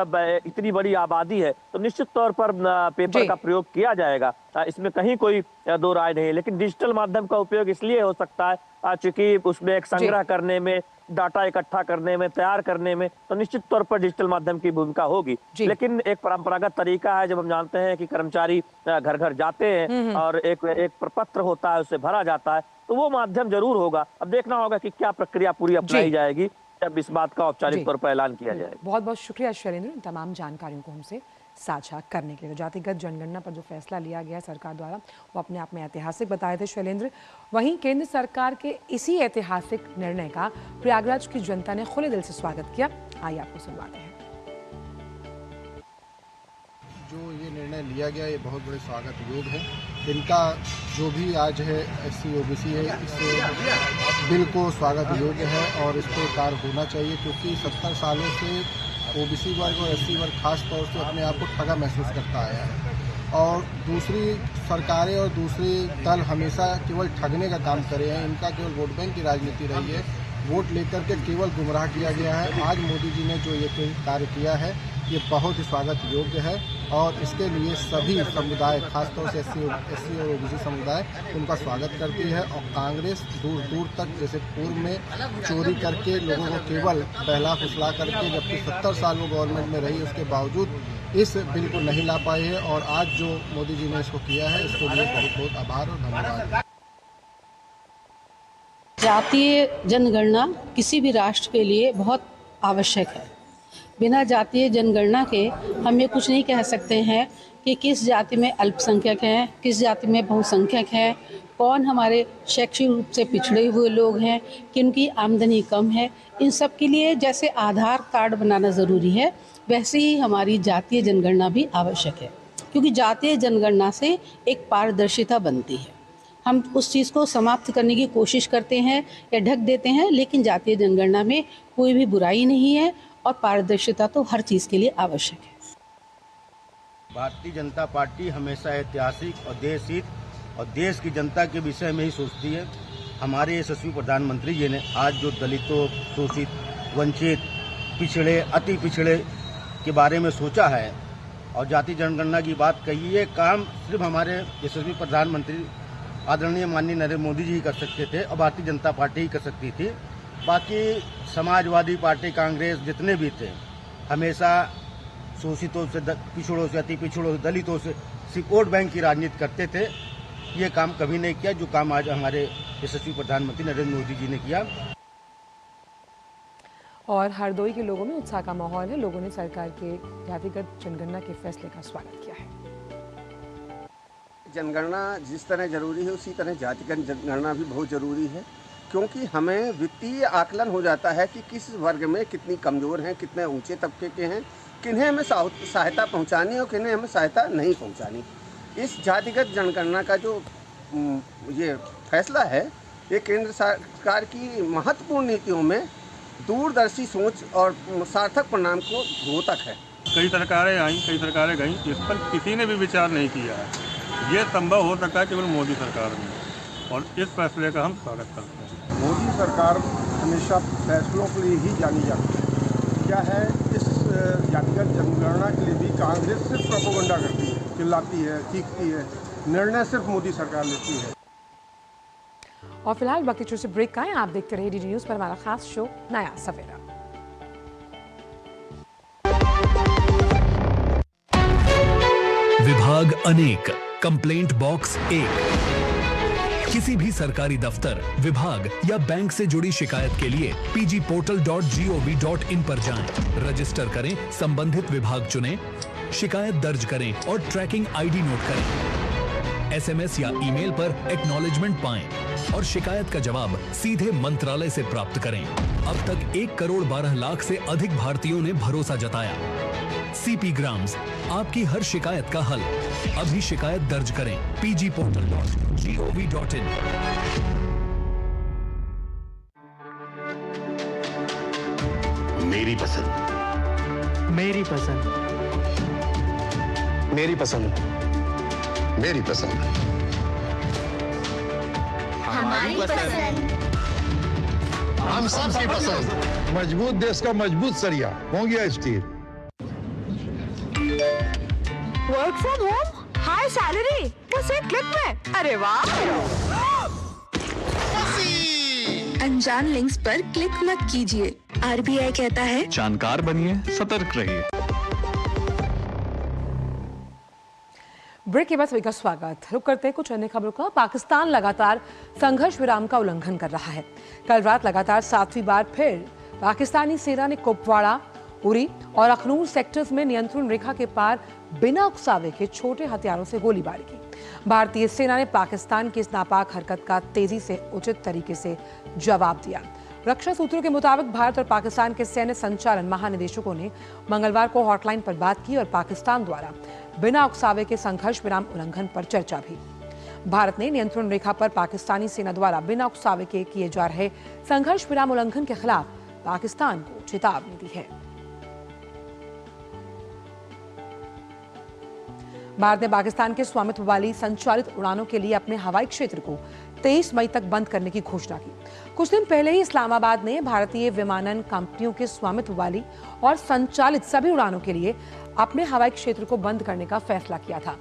H: इतनी बड़ी आबादी है, तो निश्चित तौर पर पेपर का प्रयोग किया जाएगा, इसमें कहीं कोई दो राय नहीं। लेकिन डिजिटल माध्यम का उपयोग इसलिए हो सकता है चूंकि उसमें एक संग्रह करने में, डाटा इकट्ठा करने में, तैयार करने में, तो निश्चित तौर पर डिजिटल माध्यम की भूमिका होगी। लेकिन एक परंपरागत तरीका है, जब हम जानते हैं कि कर्मचारी घर घर जाते हैं और एक प्रपत्र होता है, उससे भरा जाता है, तो वो माध्यम जरूर होगा। अब देखना होगा कि क्या प्रक्रिया पूरी अपनाई जाएगी जब इस बात का औपचारिक तौर पर ऐलान किया जाएगा।
A: बहुत बहुत शुक्रिया शैलेंद्र, इन तमाम जानकारियों को हमसे साझा करने के लिए। जातिगत जनगणना पर जो फैसला लिया गया सरकार द्वारा, वो अपने आप में ऐतिहासिक बताए थे शैलेंद्र। वहीं केंद्र सरकार के इसी ऐतिहासिक निर्णय का प्रयागराज की जनता ने खुले दिल से स्वागत किया। आइए आपको सुनवाते हैं।
I: जो ये निर्णय लिया गया, ये बहुत बड़े स्वागत योग है। इनका जो भी आज है SC OBC है, इस बिल को स्वागत योग्य है और इस पर कार्य होना चाहिए, क्योंकि 70 सालों से OBC वर्ग और SC वर्ग खास तौर से अपने आप को ठगा महसूस करता आया है और दूसरी सरकारें और दूसरे दल हमेशा केवल ठगने का काम करे हैं। इनका केवल वोट बैंक की राजनीति रही है, वोट लेकर के केवल गुमराह किया गया है। आज मोदी जी ने जो ये कार्य किया है, ये बहुत ही स्वागत योग्य है और इसके लिए सभी समुदाय, खासतौर से SC और OBC समुदाय उनका स्वागत करती है। और कांग्रेस दूर दूर तक, जैसे पूर्व में चोरी करके लोगों को केवल बहला फुसला करके, जबकि 70 साल वो गवर्नमेंट में रही, उसके बावजूद इस बिल को नहीं ला पाई है और आज जो मोदी जी ने इसको किया है, इसके लिए बहुत बहुत आभार और धन्यवाद।
J: जातीय जनगणना किसी भी राष्ट्र के लिए बहुत आवश्यक है। बिना जातीय जनगणना के हम ये कुछ नहीं कह सकते हैं कि किस जाति में अल्पसंख्यक हैं, किस जाति में बहुसंख्यक हैं, कौन हमारे शैक्षिक रूप से पिछड़े हुए लोग हैं, किनकी आमदनी कम है। इन सब के लिए जैसे आधार कार्ड बनाना ज़रूरी है, वैसे ही हमारी जातीय जनगणना भी आवश्यक है, क्योंकि जातीय जनगणना से एक पारदर्शिता बनती है। हम उस चीज़ को समाप्त करने की कोशिश करते हैं या ढक देते हैं, लेकिन जातीय जनगणना में कोई भी बुराई नहीं है और पारदर्शिता तो हर चीज़ के लिए आवश्यक है।
K: भारतीय जनता पार्टी हमेशा ऐतिहासिक और देश हित और देश की जनता के विषय में ही सोचती है। हमारे यशस्वी प्रधानमंत्री जी ने आज जो दलितों, शोषित, वंचित, पिछड़े, अति पिछड़े के बारे में सोचा है और जाति जनगणना की बात कही है, काम सिर्फ हमारे यशस्वी प्रधानमंत्री आदरणीय माननीय नरेंद्र मोदी जी ही कर सकते थे और भारतीय जनता पार्टी ही कर सकती थी। बाकी समाजवादी पार्टी, कांग्रेस, जितने भी थे, हमेशा शोषितों से, पिछड़ों से, अति पिछड़ों से, दलितों से सिर्फ वोट बैंक की राजनीति करते थे। ये काम कभी नहीं किया जो काम आज हमारे यशस्वी प्रधानमंत्री नरेंद्र मोदी जी ने किया।
A: और हरदोई के लोगों में उत्साह का माहौल है। लोगों ने सरकार के जातिगत जनगणना के फैसले का स्वागत किया है।
L: जनगणना जिस तरह जरूरी है, उसी तरह जातिगत जनगणना भी बहुत जरूरी है, क्योंकि हमें वित्तीय आकलन हो जाता है कि किस वर्ग में कितनी कमज़ोर हैं, कितने ऊंचे तबके के हैं, किन्हें हमें सहायता पहुंचानी और किन्हें हमें सहायता नहीं पहुंचानी। इस जातिगत जनगणना का जो ये फैसला है, ये केंद्र सरकार की महत्वपूर्ण नीतियों में दूरदर्शी सोच और सार्थक परिणाम को द्योतक है।
M: कई सरकारें आई, कई सरकारें गईं, इस पर किसी ने भी विचार नहीं किया है। ये संभव हो सकता है केवल मोदी सरकार में, और इस फैसले का हम स्वागत करते हैं।
I: मोदी सरकार हमेशा फैसलों के लिए ही जानी जाती है। क्या है, इस जातिगत जनगणना के लिए भी कांग्रेस सिर्फ प्रोपेगेंडा करती है, चिल्लाती है, चीखती है, निर्णय सिर्फ मोदी सरकार लेती है।
A: और फिलहाल वक्त छोटे से ब्रेक का है। आप देखते रहिए DD न्यूज़ पर हमारा खास शो नया सवेरा।
N: विभाग अनेक, कंप्लेंट बॉक्स 1। किसी भी सरकारी दफ्तर, विभाग या बैंक से जुड़ी शिकायत के लिए pgportal.gov.in पर जाएं, रजिस्टर करें, संबंधित विभाग चुनें, शिकायत दर्ज करें और ट्रैकिंग ID नोट करें। SMS या ईमेल पर एक्नॉलेजमेंट पाएं और शिकायत का जवाब सीधे मंत्रालय से प्राप्त करें। अब तक 1 करोड़ 12 लाख से अधिक भारतीयों ने भरोसा जताया। CP ग्राम्स, आपकी हर शिकायत का हल। अभी शिकायत दर्ज करें pgportal.gov.in।
O: मेरी पसंद, मेरी पसंद, मेरी पसंद, मेरी पसंद, हमारी पसंद, हम सबकी पसंद।
P: मजबूत देश का मजबूत सरिया हो गया steel.
Q: Work from home, high salary, बस एक क्लिक में। अरे वाह!
R: अनजान लिंक्स पर क्लिक मत कीजिए। आरबीआई कहता है
N: जानकार बनिए, सतर्क रहिए।
A: ब्रेक के बाद सभी का स्वागत। रुक करते हैं कुछ अन्य खबरों का। पाकिस्तान लगातार संघर्ष विराम का उल्लंघन कर रहा है। कल रात लगातार 7वीं बार फिर पाकिस्तानी सेना ने कुपवाड़ा, उरी और अखनूर सेक्टर्स में नियंत्रण रेखा के पार बिना उकसावे के छोटे हथियारों से गोलीबारी की। भारतीय सेना ने पाकिस्तान की इस नापाक हरकत का तेजी से उचित तरीके से जवाब दिया। रक्षा सूत्रों के मुताबिक भारत और पाकिस्तान के सैन्य संचालन महानिदेशकों ने मंगलवार को हॉटलाइन पर बात की और पाकिस्तान द्वारा बिना उकसावे के संघर्ष विराम उल्लंघन पर चर्चा भी। भारत ने नियंत्रण रेखा पर पाकिस्तानी सेना द्वारा बिना उकसावे के किए जा रहे संघर्ष विराम उल्लंघन के खिलाफ पाकिस्तान को चेतावनी दी है। भारत ने पाकिस्तान के स्वामित्व वाली संचालित उड़ानों के लिए अपने हवाई क्षेत्र को 23 मई तक बंद करने की घोषणा की। कुछ दिन पहले ही इस्लामाबाद ने भारतीय विमानन कंपनियों के स्वामित्व वाली और संचालित सभी उड़ानों के लिए अपने हवाई क्षेत्र को बंद करने का फैसला किया था।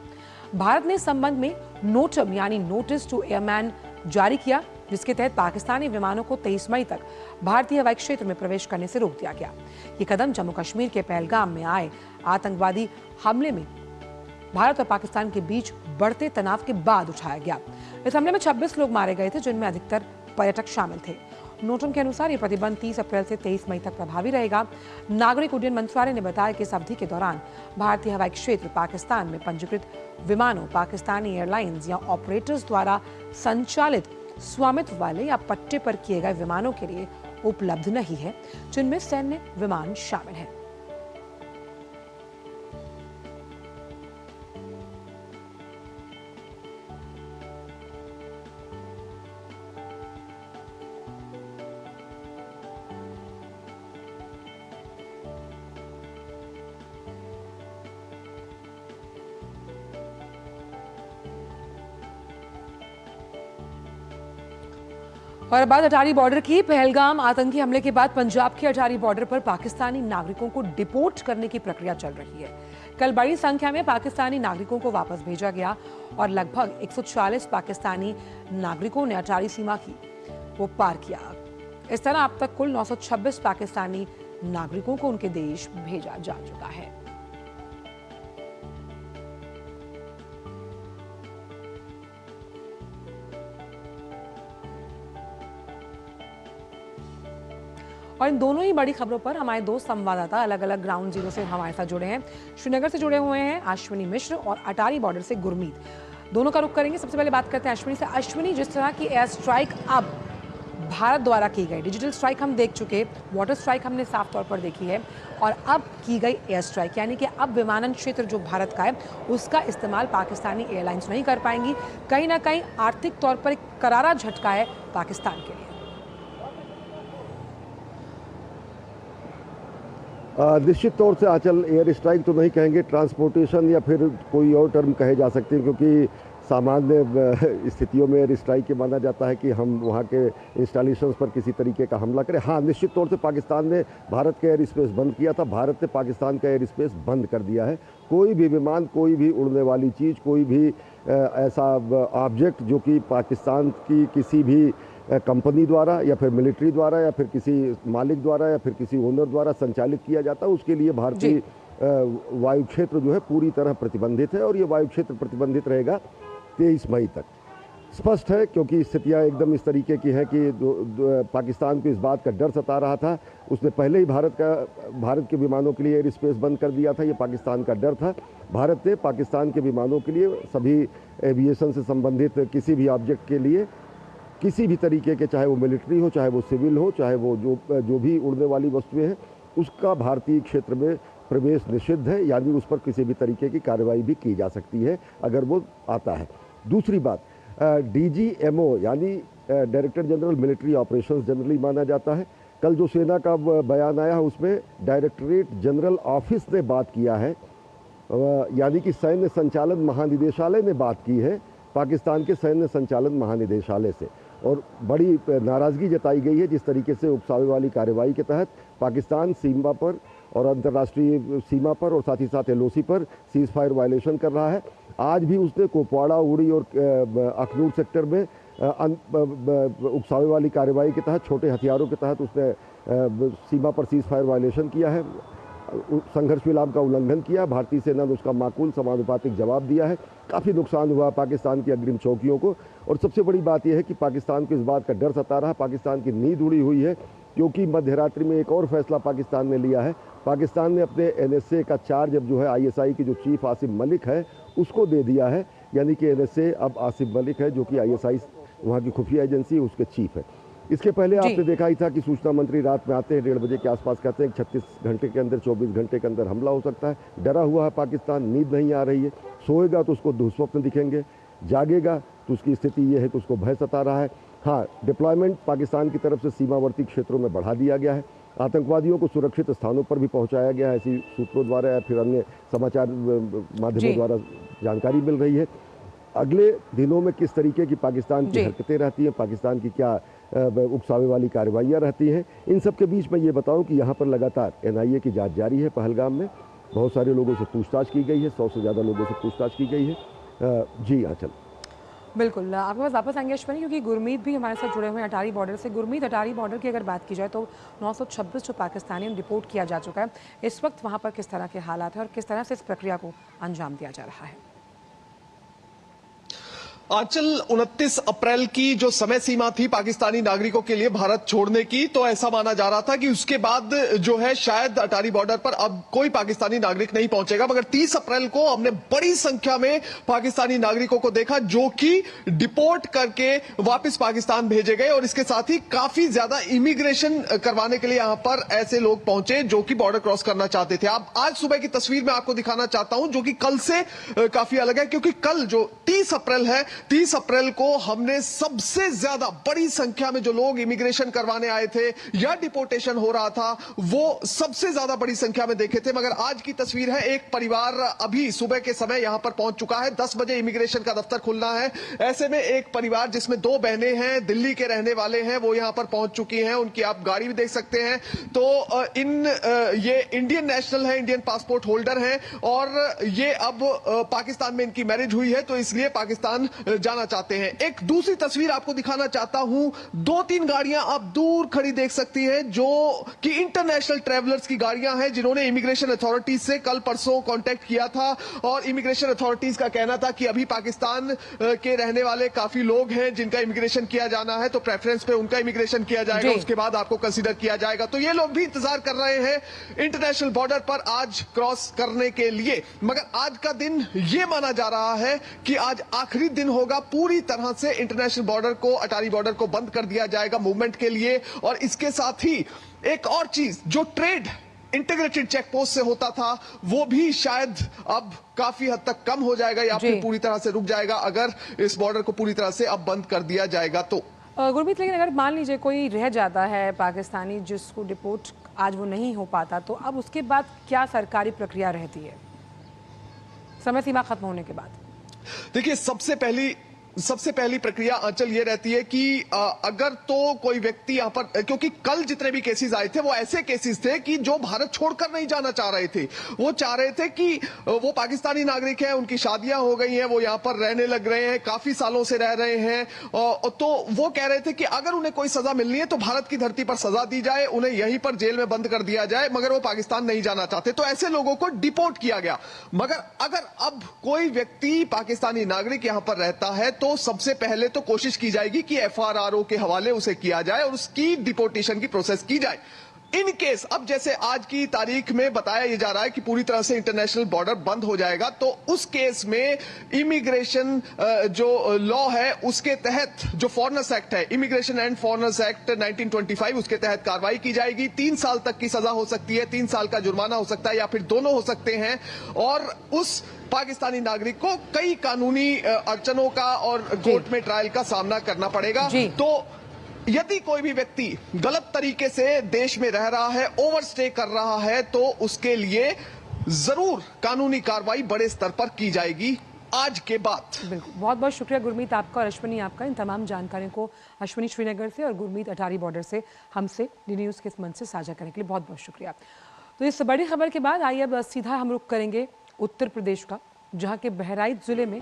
A: भारत ने इस संबंध में नोटम यानी नोटिस टू एयरमैन जारी किया, जिसके तहत पाकिस्तानी विमानों को 23 मई तक भारतीय हवाई क्षेत्र में प्रवेश करने से रोक दिया गया। ये कदम जम्मू कश्मीर के पहलगाम में आए आतंकवादी हमले में भारत और पाकिस्तान के बीच बढ़ते तनाव के बाद उठाया गया। इस हमले में 26 लोग मारे गए थे, जिनमें अधिकतर पर्यटक शामिल थे। नोटम के अनुसार ये प्रतिबंध 30 अप्रैल से 23 मई तक प्रभावी रहेगा। नागरिक उड्डयन मंत्रालय ने बताया कि इस अवधि के दौरान भारतीय हवाई क्षेत्र पाकिस्तान में पंजीकृत विमानों, पाकिस्तानी एयरलाइंस या ऑपरेटर्स द्वारा संचालित स्वामित्व वाले या पट्टे पर किए गए विमानों के लिए उपलब्ध नहीं है, जिनमें सैन्य विमान शामिल हैं। और अब बात अटारी बॉर्डर की। पहलगाम आतंकी हमले के बाद पंजाब के अटारी बॉर्डर पर पाकिस्तानी नागरिकों को डिपोर्ट करने की प्रक्रिया चल रही है। कल बड़ी संख्या में पाकिस्तानी नागरिकों को वापस भेजा गया और लगभग 140 पाकिस्तानी नागरिकों ने अटारी सीमा की वो पार किया। इस तरह अब तक कुल 926 पाकिस्तानी नागरिकों को उनके देश भेजा जा चुका है। और इन दोनों ही बड़ी खबरों पर हमारे दो संवाददाता अलग अलग ग्राउंड जीरो से हमारे साथ जुड़े हैं। श्रीनगर से जुड़े हुए हैं अश्विनी मिश्र और अटारी बॉर्डर से गुरमीत। दोनों का रुख करेंगे। सबसे पहले बात करते हैं अश्विनी से। अश्विनी, जिस तरह की एयर स्ट्राइक अब भारत द्वारा की गई, डिजिटल स्ट्राइक हम देख चुके, वाटर स्ट्राइक हमने साफ तौर पर देखी है, और अब की गई एयर स्ट्राइक, यानी कि अब विमानन क्षेत्र जो भारत का है उसका इस्तेमाल पाकिस्तानी एयरलाइंस नहीं कर पाएंगी। कहीं ना कहीं आर्थिक तौर पर एक करारा झटका है पाकिस्तान के लिए।
S: निश्चित तौर से आंचल, एयर स्ट्राइक तो नहीं कहेंगे, ट्रांसपोर्टेशन या फिर कोई और टर्म कहे जा सकते हैं, क्योंकि सामान्य स्थितियों में एयर स्ट्राइक के माना जाता है कि हम वहाँ के इंस्टॉलेशंस पर किसी तरीके का हमला करें। हाँ, निश्चित तौर से पाकिस्तान ने भारत का एयर स्पेस बंद किया था, भारत ने पाकिस्तान का एयर स्पेस बंद कर दिया है। कोई भी विमान, कोई भी उड़ने वाली चीज़, कोई भी ऐसा ऑब्जेक्ट जो कि पाकिस्तान की किसी भी कंपनी द्वारा या फिर मिलिट्री द्वारा या फिर किसी मालिक द्वारा या फिर किसी ओनर द्वारा संचालित किया जाता है, उसके लिए भारतीय वायु क्षेत्र जो है पूरी तरह प्रतिबंधित है। और ये वायु क्षेत्र प्रतिबंधित रहेगा 23 मई तक। स्पष्ट है, क्योंकि स्थितियां एकदम इस तरीके की हैं कि पाकिस्तान को इस बात का डर सता रहा था। उसने पहले ही भारत के विमानों के लिए एयर स्पेस बंद कर दिया था। ये पाकिस्तान का डर था। भारत ने पाकिस्तान के विमानों के लिए, सभी एविएशन से संबंधित किसी भी ऑब्जेक्ट के लिए, किसी भी तरीके के, चाहे वो मिलिट्री हो, चाहे वो सिविल हो, चाहे वो जो भी उड़ने वाली वस्तुएं हैं, उसका भारतीय क्षेत्र में प्रवेश निषिद्ध है, यानी उस पर किसी भी तरीके की कार्रवाई भी की जा सकती है अगर वो आता है। दूसरी बात, DGMO यानी director general military operations generally माना जाता है। कल जो सेना का बयान आया है उसमें डायरेक्टरेट जनरल ऑफिस ने बात किया है, यानी कि सैन्य संचालन महानिदेशालय ने बात की है पाकिस्तान के सैन्य संचालन महानिदेशालय से। और बड़ी नाराज़गी जताई गई है जिस तरीके से उकसावे वाली कार्रवाई के तहत पाकिस्तान सीमा पर और अंतर्राष्ट्रीय सीमा पर और साथ ही साथ LOC पर सीज़ फायर वायलेशन कर रहा है। आज भी उसने कुपवाड़ा, उड़ी और अखनूर सेक्टर में उकसावे वाली कार्रवाई के तहत छोटे हथियारों के तहत उसने सीमा पर सीज़ फायर वायलेशन किया है, संघर्ष विराम का उल्लंघन किया। भारतीय सेना ने उसका माकूल समानुपातिक जवाब दिया है। काफ़ी नुकसान हुआ पाकिस्तान की अग्रिम चौकियों को, और सबसे बड़ी बात यह है कि पाकिस्तान को इस बात का डर सता रहा, पाकिस्तान की नींद उड़ी हुई है, क्योंकि मध्यरात्रि में एक और फैसला पाकिस्तान ने लिया है। पाकिस्तान ने अपने NSA का चार्ज अब जो है ISI की जो चीफ आसिम मलिक है उसको दे दिया है, यानी कि NSA अब आसिम मलिक है जो कि ISI वहाँ की खुफिया एजेंसी उसके चीफ है। इसके पहले आपने देखा ही था कि सूचना मंत्री रात में आते हैं 1:30 बजे के आसपास, कहते हैं 36 घंटे के अंदर 24 घंटे के अंदर हमला हो सकता है। डरा हुआ है पाकिस्तान, नींद नहीं आ रही है। सोएगा तो उसको दुःस्वप्न दिखेंगे, जागेगा तो उसकी स्थिति ये है कि उसको भय सता रहा है। हाँ, डिप्लॉयमेंट पाकिस्तान की तरफ से सीमावर्ती क्षेत्रों में बढ़ा दिया गया है। आतंकवादियों को सुरक्षित स्थानों पर भी पहुंचाया गया है, ऐसी सूत्रों द्वारा या फिर अन्य समाचार माध्यमों द्वारा जानकारी मिल रही है। अगले दिनों में किस तरीके की पाकिस्तान की हरकतें रहती हैं, पाकिस्तान की क्या उकसावे वाली कार्रवाइयाँ रहती हैं, इन सब के बीच में ये बताऊं कि यहाँ पर लगातार NIA की जांच जारी है। पहलगाम में बहुत सारे लोगों से पूछताछ की गई है, 100 से ज़्यादा लोगों से पूछताछ की गई है। जी आंचल,
A: बिल्कुल आपके पास वापस आएंगे अश्विनी, क्योंकि गुरमीत भी हमारे साथ जुड़े हुए हैं अटारी बॉर्डर से। गुरमीत, अटारी बॉर्डर की अगर बात की जाए तो 926 जो पाकिस्तानी रिपोर्ट किया जा चुका है, इस वक्त वहाँ पर किस तरह के हालात हैं और किस तरह से इस प्रक्रिया को अंजाम दिया जा रहा है?
T: आंचल, 29 अप्रैल की जो समय सीमा थी पाकिस्तानी नागरिकों के लिए भारत छोड़ने की, तो ऐसा माना जा रहा था कि उसके बाद जो है शायद अटारी बॉर्डर पर अब कोई पाकिस्तानी नागरिक नहीं पहुंचेगा। मगर 30 अप्रैल को हमने बड़ी संख्या में पाकिस्तानी नागरिकों को देखा जो कि डिपोर्ट करके वापस पाकिस्तान भेजे गए, और इसके साथ ही काफी ज्यादा इमिग्रेशन करवाने के लिए यहां पर ऐसे लोग पहुंचे जो कि बॉर्डर क्रॉस करना चाहते थे। अब आज सुबह की तस्वीर मैं आपको दिखाना चाहता हूं जो कि कल से काफी अलग है, क्योंकि कल जो 30 अप्रैल है, 30 अप्रैल को हमने सबसे ज्यादा बड़ी संख्या में जो लोग इमिग्रेशन करवाने आए थे या डिपोर्टेशन हो रहा था वो सबसे ज्यादा बड़ी संख्या में देखे थे। मगर आज की तस्वीर है, एक परिवार अभी सुबह के समय यहां पर पहुंच चुका है। 10 बजे इमिग्रेशन का दफ्तर खुलना है। ऐसे में एक परिवार जिसमें 2 बहनें हैं, दिल्ली के रहने वाले हैं, वो यहां पर पहुंच चुकी हैं। उनकी आप गाड़ी भी देख सकते हैं। तो ये इंडियन नेशनल है, इंडियन पासपोर्ट होल्डर हैं, और ये अब पाकिस्तान में इनकी मैरिज हुई है, तो इसलिए पाकिस्तान जाना चाहते हैं। एक दूसरी तस्वीर आपको दिखाना चाहता हूं, 2-3 गाड़ियां आप दूर खड़ी देख सकती हैं जो कि इंटरनेशनल ट्रैवलर्स की गाड़ियां हैं, जिन्होंने इमिग्रेशन अथॉरिटीज से कल परसों कांटेक्ट किया था, और इमिग्रेशन अथॉरिटीज का कहना था कि अभी पाकिस्तान के रहने वाले काफी लोग हैं जिनका इमिग्रेशन किया जाना है, तो प्रेफरेंस पे उनका इमिग्रेशन किया जाएगा, उसके बाद आपको कंसीडर किया जाएगा। तो ये लोग भी इंतजार कर रहे हैं इंटरनेशनल बॉर्डर पर आज क्रॉस करने के लिए। मगर आज का दिन ये माना जा रहा है कि आज आखिरी दिन होगा, पूरी तरह से इंटरनेशनल बॉर्डर को, अटारी बॉर्डर को बंद कर दिया जाएगा मूवमेंट के लिए। और इसके साथ ही एक और चीज, जो ट्रेड इंटीग्रेटेड चेक पोस्ट से होता था वो भी शायद अब काफी हद तक कम हो जाएगा या फिर पूरी तरह से रुक जाएगा अगर इस बॉर्डर को पूरी तरह से अब बंद कर दिया जाएगा तो।
A: गुरमीत, लेकिन अगर मान लीजिए कोई रह जाता है पाकिस्तानी जिसको डिपोर्ट आज वो नहीं हो पाता, तो अब उसके बाद क्या सरकारी प्रक्रिया रहती है समय सीमा खत्म होने के बाद?
T: देखिए, सबसे पहली प्रक्रिया आंचल ये रहती है कि अगर तो कोई व्यक्ति यहां पर, क्योंकि कल जितने भी केसेस आए थे वो ऐसे केसेस थे कि जो भारत छोड़कर नहीं जाना चाह रहे थे, वो चाह रहे थे कि वो पाकिस्तानी नागरिक हैं, उनकी शादियां हो गई हैं, वो यहां पर रहने लग रहे हैं, काफी सालों से रह रहे हैं, तो वो कह रहे थे कि अगर उन्हें कोई सजा मिलनी है तो भारत की धरती पर सजा दी जाए, उन्हें यहीं पर जेल में बंद कर दिया जाए, मगर वो पाकिस्तान नहीं जाना चाहते, तो ऐसे लोगों को डिपोर्ट किया गया। मगर अगर अब कोई व्यक्ति पाकिस्तानी नागरिक यहां पर रहता है तो सबसे पहले तो कोशिश की जाएगी कि FRRO के हवाले उसे किया जाए और उसकी डिपोर्टेशन की प्रोसेस की जाए। इन केस अब जैसे आज की तारीख में बताया जा रहा है कि पूरी तरह से इंटरनेशनल बॉर्डर बंद हो जाएगा, तो उस केस में इमिग्रेशन जो लॉ है उसके तहत, जो फॉरेनर्स एक्ट है, इमिग्रेशन एंड फॉरेनर्स एक्ट 1925, उसके तहत कार्रवाई की जाएगी। 3 साल तक की सजा हो सकती है, 3 साल का जुर्माना हो सकता है या फिर दोनों हो सकते हैं, और उस पाकिस्तानी नागरिक को कई कानूनी अड़चनों का और कोर्ट में ट्रायल का सामना करना पड़ेगा। तो यदि कोई भी व्यक्ति गलत तरीके से देश में रह रहा है, ओवरस्टे कर रहा है, तो उसके लिए जरूर कानूनी कार्रवाई बड़े स्तर पर की जाएगी। आज के बाद।
A: बिल्कुल, बहुत बहुत शुक्रिया गुरमीत आपका और अश्विनी आपका इन तमाम जानकारियों को अश्विनी श्रीनगर से और गुरमीत अटारी बॉर्डर से हमसे डी न्यूज़ के इस मंच से साझा करने के लिए बहुत बहुत शुक्रिया। तो इस बड़ी खबर के बाद आइए अब सीधा हम रुख करेंगे उत्तर प्रदेश का, जहां के बहराइच जिले में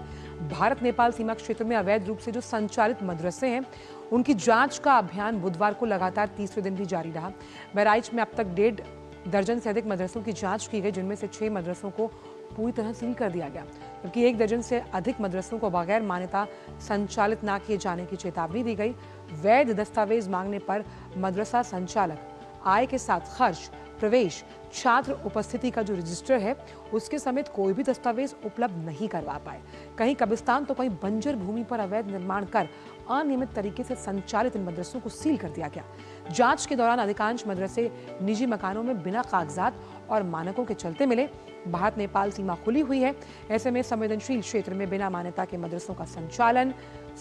A: भारत नेपाल सीमा क्षेत्र में अवैध रूप से जो संचालित मदरसे हैं उनकी जांच का अभियान बुधवार को लगातार तीसरे दिन भी जारी रहा। बहराइच में अब तक 1.5 दर्जन से अधिक मदरसों की जांच की गई, जिनमें से 6 मदरसों को पूरी तरह सील कर दिया गया, जबकि 1 दर्जन से अधिक मदरसों को बगैर मान्यता संचालित न किए जाने की चेतावनी दी गई। वैध दस्तावेज मांगने पर मदरसा संचालक आय के साथ खर्च, प्रवेश, छात्र उपस्थिति का जो रजिस्टर है उसके समेत कोई भी दस्तावेज उपलब्ध नहीं करवा पाए। कहीं कब्रिस्तान तो कहीं बंजर भूमि पर अवैध निर्माण कर अनियमित तरीके से संचालित इन मदरसों को सील कर दिया गया। जांच के दौरान अधिकांश मदरसे निजी मकानों में बिना कागजात और मानकों के चलते मिले। भारत नेपाल सीमा खुली हुई है, ऐसे में संवेदनशील क्षेत्र में बिना मान्यता के मदरसों का संचालन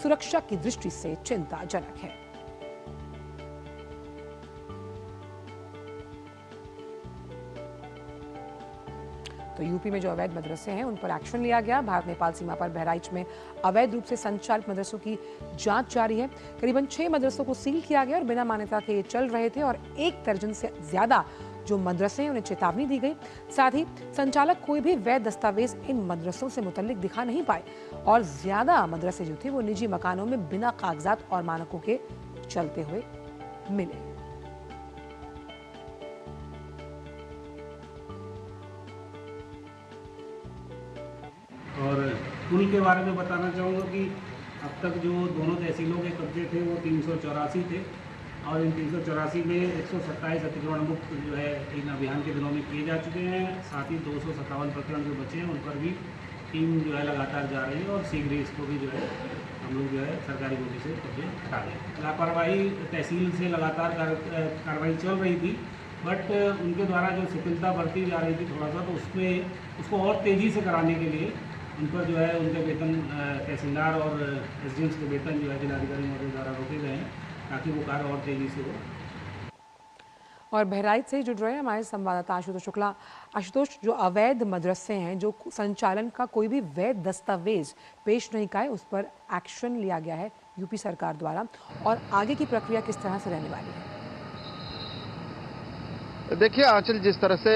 A: सुरक्षा की दृष्टि से चिंताजनक है। तो यूपी में जो अवैध मदरसे हैं उन पर एक्शन लिया गया। भारत नेपाल सीमा पर बहराइच में अवैध रूप से संचालित मदरसों की जांच जारी है। करीबन 6 मदरसों को सील किया गया और बिना मान्यता के ये चल रहे थे और 1 दर्जन से ज्यादा जो मदरसे हैं उन्हें चेतावनी दी गई। साथ ही संचालक कोई भी वैध दस्तावेज इन मदरसों से मुतल्लिक दिखा नहीं पाए और ज्यादा मदरसे जो थे वो निजी मकानों में बिना कागजात और मानकों के चलते हुए मिले।
U: और पुल के बारे में बताना चाहूँगा कि अब तक जो दोनों तहसीलों के कब्जे थे वो 384 थे और इन 384 में 127 अतिक्रमण मुक्त जो है इन अभियान के दिनों में किए जा चुके हैं। साथ ही 257 प्रकरण जो बचे हैं उन पर भी टीम जो है लगातार जा रही है और शीघ्र ही इसको भी जो है हम लोग जो है सरकारी बोली से कब्जे हटा दें। लापरवाही तहसील से लगातार कार्रवाई चल रही थी, बट उनके द्वारा जो शिथिलता बरती जा रही थी थोड़ा सा, तो उसको और तेज़ी से कराने के लिए उन पर जो है उनके वेतन तहसीलदार और एसडीएम्स के वेतन जो है जिलाधिकारी महोदय द्वारा रोके गए हैं ताकि वो कार्य और तेजी से हो।
A: और बहराइच से जुड़ रहे हैं हमारे संवाददाता आशुतोष शुक्ला। आशुतोष, जो अवैध मदरसे हैं, जो संचालन का कोई भी वैध दस्तावेज पेश नहीं का है, उस पर एक्शन लिया गया है यूपी सरकार द्वारा, और आगे की प्रक्रिया किस तरह से रहने वाली है?
V: देखिए आंचल, जिस तरह से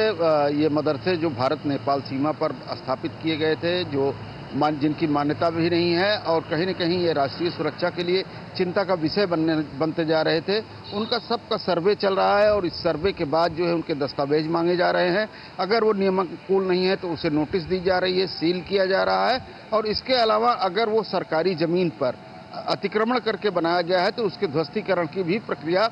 V: ये मदरसे जो भारत नेपाल सीमा पर स्थापित किए गए थे, जो जिनकी मान्यता भी नहीं है और कहीं न कहीं ये राष्ट्रीय सुरक्षा के लिए चिंता का विषय बनते जा रहे थे, उनका सबका सर्वे चल रहा है और इस सर्वे के बाद जो है उनके दस्तावेज मांगे जा रहे हैं। अगर वो नियमानुकूल नहीं है तो उसे नोटिस दी जा रही है, सील किया जा रहा है। और इसके अलावा अगर वो सरकारी ज़मीन पर अतिक्रमण करके बनाया गया है तो उसके ध्वस्तीकरण की भी प्रक्रिया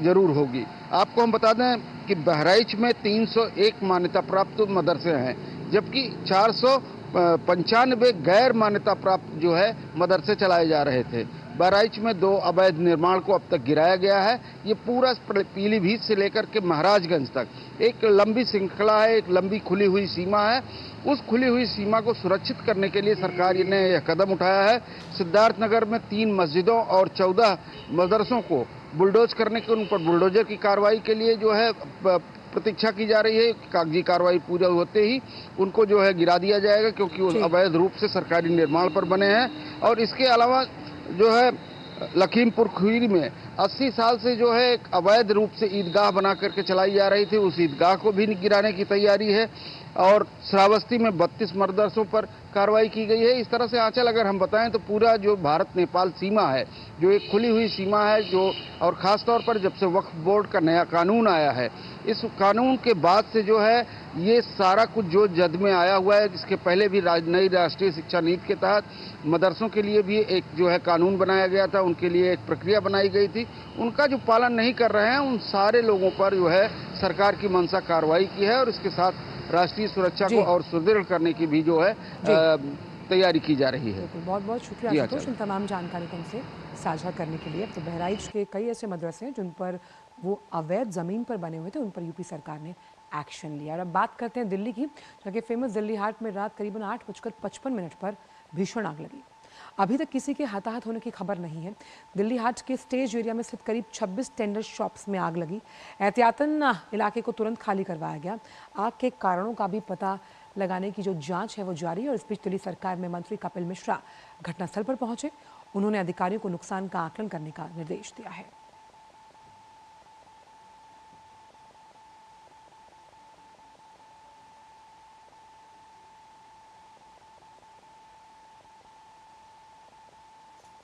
V: जरूर होगी। आपको हम बता दें कि बहराइच में 301 मान्यता प्राप्त मदरसे हैं, जबकि 495 गैर मान्यता प्राप्त जो है मदरसे चलाए जा रहे थे। बहराइच में 2 अवैध निर्माण को अब तक गिराया गया है। ये पूरा पीलीभीत से लेकर के महाराजगंज तक एक लंबी श्रृंखला है, एक लंबी खुली हुई सीमा है। उस खुली हुई सीमा को सुरक्षित करने के लिए सरकार ने यह कदम उठाया है। सिद्धार्थनगर में 3 मस्जिदों और 14 मदरसों को बुलडोज करने के, उन पर बुलडोजर की कार्रवाई के लिए जो है प्रतीक्षा की जा रही है। कागजी कार्रवाई पूरा होते ही उनको जो है गिरा दिया जाएगा, क्योंकि वो अवैध रूप से सरकारी निर्माण पर बने हैं। और इसके अलावा जो है लखीमपुर खीरी में 80 साल से जो है एक अवैध रूप से ईदगाह बना करके चलाई जा रही थी, उस ईदगाह को भी गिराने की तैयारी है। और श्रावस्ती में 32 मदरसों पर कार्रवाई की गई है। इस तरह से आंचल अगर हम बताएं तो पूरा जो भारत नेपाल सीमा है, जो एक खुली हुई सीमा है, जो और ख़ास तौर पर जब से वक्फ बोर्ड का नया कानून आया है, इस कानून के बाद से जो है ये सारा कुछ जो जद में आया हुआ है। इसके पहले भी नई राष्ट्रीय शिक्षा नीति के तहत मदरसों के लिए भी एक जो है कानून बनाया गया था, उनके लिए एक प्रक्रिया बनाई गई थी। उनका जो पालन नहीं कर रहे हैं उन सारे लोगों पर जो है सरकार की मंशा कार्रवाई की है और इसके साथ राष्ट्रीय सुरक्षा को और सुदृढ़ करने की भी जो है तैयारी की जा रही है।
A: बहुत बहुत शुक्रिया आशुतोष इन तमाम जानकारी को हमसे साझा करने के लिए। तो बहराइच के कई ऐसे मदरसे हैं जिन पर वो अवैध ज़मीन पर बने हुए थे, उन पर यूपी सरकार ने एक्शन लिया। और अब बात करते हैं दिल्ली की, जबकि फेमस दिल्ली हाट में रात करीबन 8:55 पर भीषण आग लगी। अभी तक किसी के हताहत होने की खबर नहीं है। दिल्ली हाट के स्टेज एरिया में स्थित करीब 26 टेंडर शॉप्स में आग लगी। एहतियातन इलाके को तुरंत खाली करवाया गया। आग के कारणों का भी पता लगाने की जो जांच है वो जारी है। और इस बीच दिल्ली सरकार में मंत्री कपिल मिश्रा घटनास्थल पर पहुंचे। उन्होंने अधिकारियों को नुकसान का आकलन करने का निर्देश दिया है।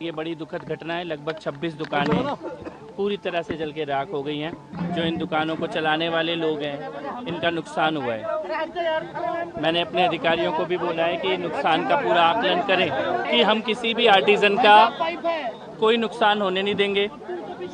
B: ये बड़ी दुखद घटना है। लगभग 26 दुकानें पूरी तरह से जल के राख हो गई हैं। जो इन दुकानों को चलाने वाले लोग हैं, इनका नुकसान हुआ है। मैंने अपने अधिकारियों को भी बोला है कि नुकसान का पूरा आकलन करें कि हम किसी भी आर्टिजन का कोई नुकसान होने नहीं देंगे।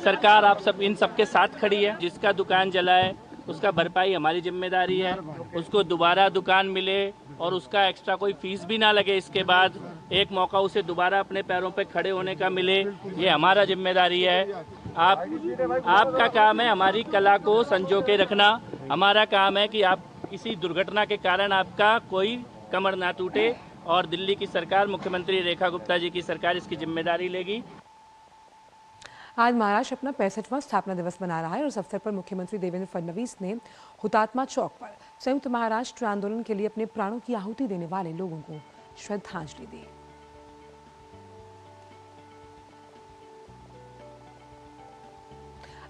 B: सरकार आप सब इन सबके साथ खड़ी है। जिसका दुकान जला है उसका भरपाई हमारी जिम्मेदारी है। उसको दोबारा दुकान मिले और उसका एक्स्ट्रा कोई फीस भी ना लगे। इसके बाद एक मौका उसे दोबारा अपने पैरों पे खड़े होने का मिले, ये हमारा जिम्मेदारी है। आपका काम है हमारी कला को संजो के रखना। हमारा काम है कि आप किसी दुर्घटना के कारण आपका कोई कमर ना टूटे। और दिल्ली की सरकार, मुख्यमंत्री रेखा गुप्ता जी की सरकार इसकी जिम्मेदारी लेगी।
A: आज महाराष्ट्र अपना 65वां स्थापना दिवस मना रहा है और इस अवसर पर मुख्यमंत्री देवेंद्र फडणवीस ने हुतात्मा चौक पर संयुक्त महाराष्ट्र आंदोलन के लिए अपने प्राणों की आहुति देने वाले लोगों को श्रद्धांजलि दी।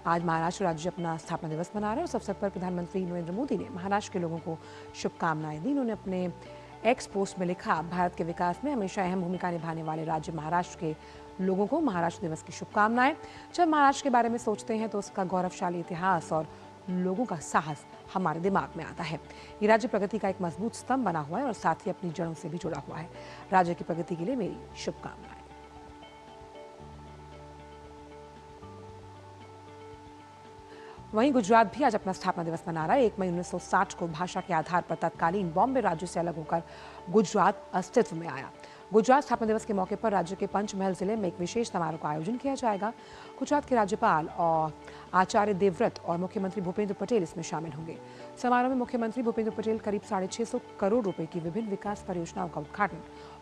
A: आज महाराष्ट्र राज्य अपना स्थापना दिवस मना रहा है। उस अवसर पर प्रधानमंत्री नरेंद्र मोदी ने महाराष्ट्र के लोगों को शुभकामनाएं दी। उन्होंने अपने एक्स पोस्ट में लिखा, भारत के विकास में हमेशा अहम भूमिका निभाने वाले राज्य महाराष्ट्र के लोगों को महाराष्ट्र दिवस की शुभकामनाएं। जब महाराष्ट्र के बारे में सोचते हैं तो उसका गौरवशाली इतिहास और लोगों का साहस हमारे दिमाग में आता है। ये राज्य प्रगति का एक मजबूत स्तंभ बना हुआ है और साथ ही अपनी जड़ों से भी जुड़ा हुआ है। राज्य की प्रगति के लिए मेरी शुभकामनाएं। वहीं गुजरात भी आज अपना स्थापना दिवस मना रहा है। 1 मई 1960 को भाषा के आधार पर तत्कालीन बॉम्बे राज्य से अलग होकर गुजरात अस्तित्व में आया। गुजरात स्थापना दिवस के मौके पर राज्य के पंचमहल जिले में एक विशेष समारोह का आयोजन किया जाएगा। गुजरात के राज्यपाल और आचार्य देवव्रत और मुख्यमंत्री भूपेंद्र पटेल इसमें शामिल होंगे। समारोह में मुख्यमंत्री भूपेंद्र पटेल करीब 650 करोड़ रुपए की विभिन्न विकास परियोजनाओं का उद्घाटन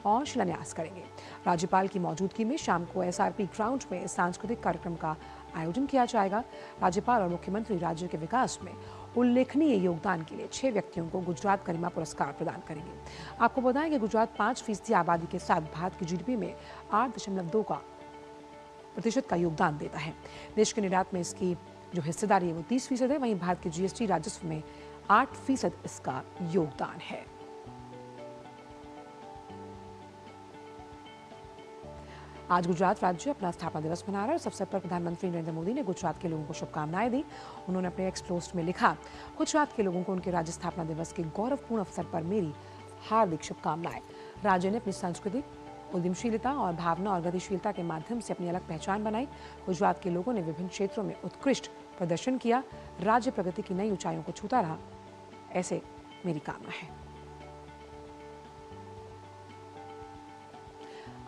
A: और शिलान्यास करेंगे। राज्यपाल की मौजूदगी में शाम को SRP ग्राउंड में सांस्कृतिक कार्यक्रम का आयोजन किया जाएगा। राज्यपाल और मुख्यमंत्री राज्य के विकास में उल्लेखनीय योगदान के लिए 6 व्यक्तियों को गुजरात गरिमा पुरस्कार प्रदान करेंगे। आपको बताएं कि गुजरात 5% आबादी के साथ भारत की GDP में 8.2% का योगदान देता है। देश के निर्यात में इसकी जो हिस्सेदारी है वो 30% है। वहीं भारत के GST राजस्व में 8% इसका योगदान है। आज गुजरात राज्य अपना स्थापना दिवस मना रहा है। इस अवसर पर प्रधानमंत्री नरेंद्र मोदी ने गुजरात के लोगों को शुभकामनाएं दी। उन्होंने अपने एक्स पोस्ट में लिखा, गुजरात के लोगों को उनके राज्य स्थापना दिवस के गौरवपूर्ण अवसर पर मेरी हार्दिक शुभकामनाएं। राज्य ने अपनी सांस्कृतिक उद्यमशीलता और भावना और गतिशीलता के माध्यम से अपनी अलग पहचान बनाई। गुजरात के लोगों ने विभिन्न क्षेत्रों में उत्कृष्ट प्रदर्शन किया। राज्य प्रगति की नई ऊंचाइयों को छूता रहा, ऐसे मेरी कामना है।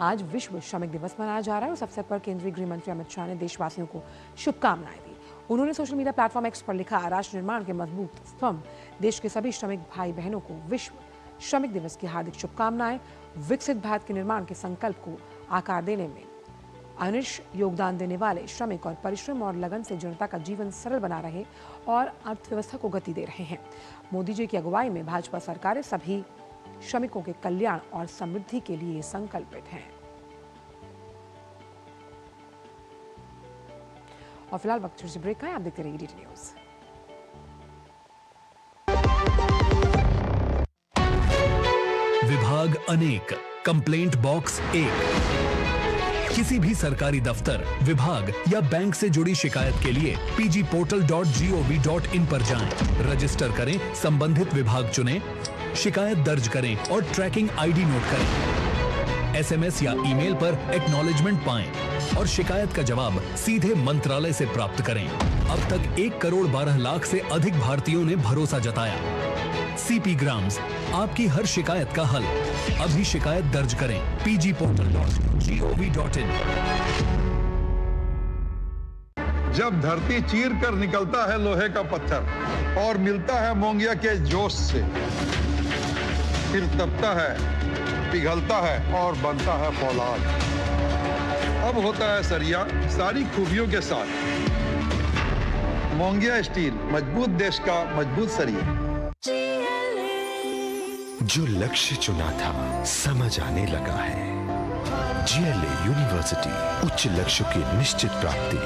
A: आज विश्व श्रमिक दिवस मनाया जा रहा है। उस अवसर पर केंद्रीय गृह मंत्री अमित शाह ने देशवासियों को शुभकामनाएं दी। उन्होंने सोशल मीडिया प्लेटफॉर्म एक्स पर लिखा, राष्ट्र निर्माण के मजबूत स्तंभ देश के सभी श्रमिक भाई बहनों को विश्व श्रमिक दिवस की हार्दिक शुभकामनाएं। विकसित भारत के निर्माण के संकल्प को आकार देने में अनिश योगदान देने वाले श्रमिक और परिश्रम और लगन से जनता का जीवन सरल बना रहे और अर्थव्यवस्था को गति दे रहे हैं। मोदी जी की अगुवाई में भाजपा सरकारें सभी श्रमिकों के कल्याण और समृद्धि के लिए संकल्पित हैं। और फिलहाल वक्त से ब्रेक का है। आप देखते रहिए DT न्यूज़।
N: विभाग अनेक, कंप्लेंट बॉक्स 1। किसी भी सरकारी दफ्तर, विभाग या बैंक से जुड़ी शिकायत के लिए pgportal.gov.in पर जाएं, रजिस्टर करें, संबंधित विभाग चुनें, शिकायत दर्ज करें और ट्रैकिंग ID नोट करें। SMS या ईमेल पर एक्नॉलेजमेंट पाएं और शिकायत का जवाब सीधे मंत्रालय से प्राप्त करें। अब तक 1 करोड़ 12 लाख से अधिक भारतीयों ने भरोसा जताया। CP ग्राम्स, आपकी हर शिकायत का हल। अभी शिकायत दर्ज करें pgportal.gov.in।
P: जब धरती चीर कर निकलता है लोहे का पत्थर और मिलता है मोंगिया के जोश से, फिर तपता है, पिघलता है और बनता है फौलाद। अब होता है सरिया सारी खूबियों के साथ। मोंगिया स्टील, मजबूत देश का मजबूत सरिया।
C: जो लक्ष्य चुना था समझ आने लगा है। GLA यूनिवर्सिटी, उच्च लक्ष्य की निश्चित प्राप्ति।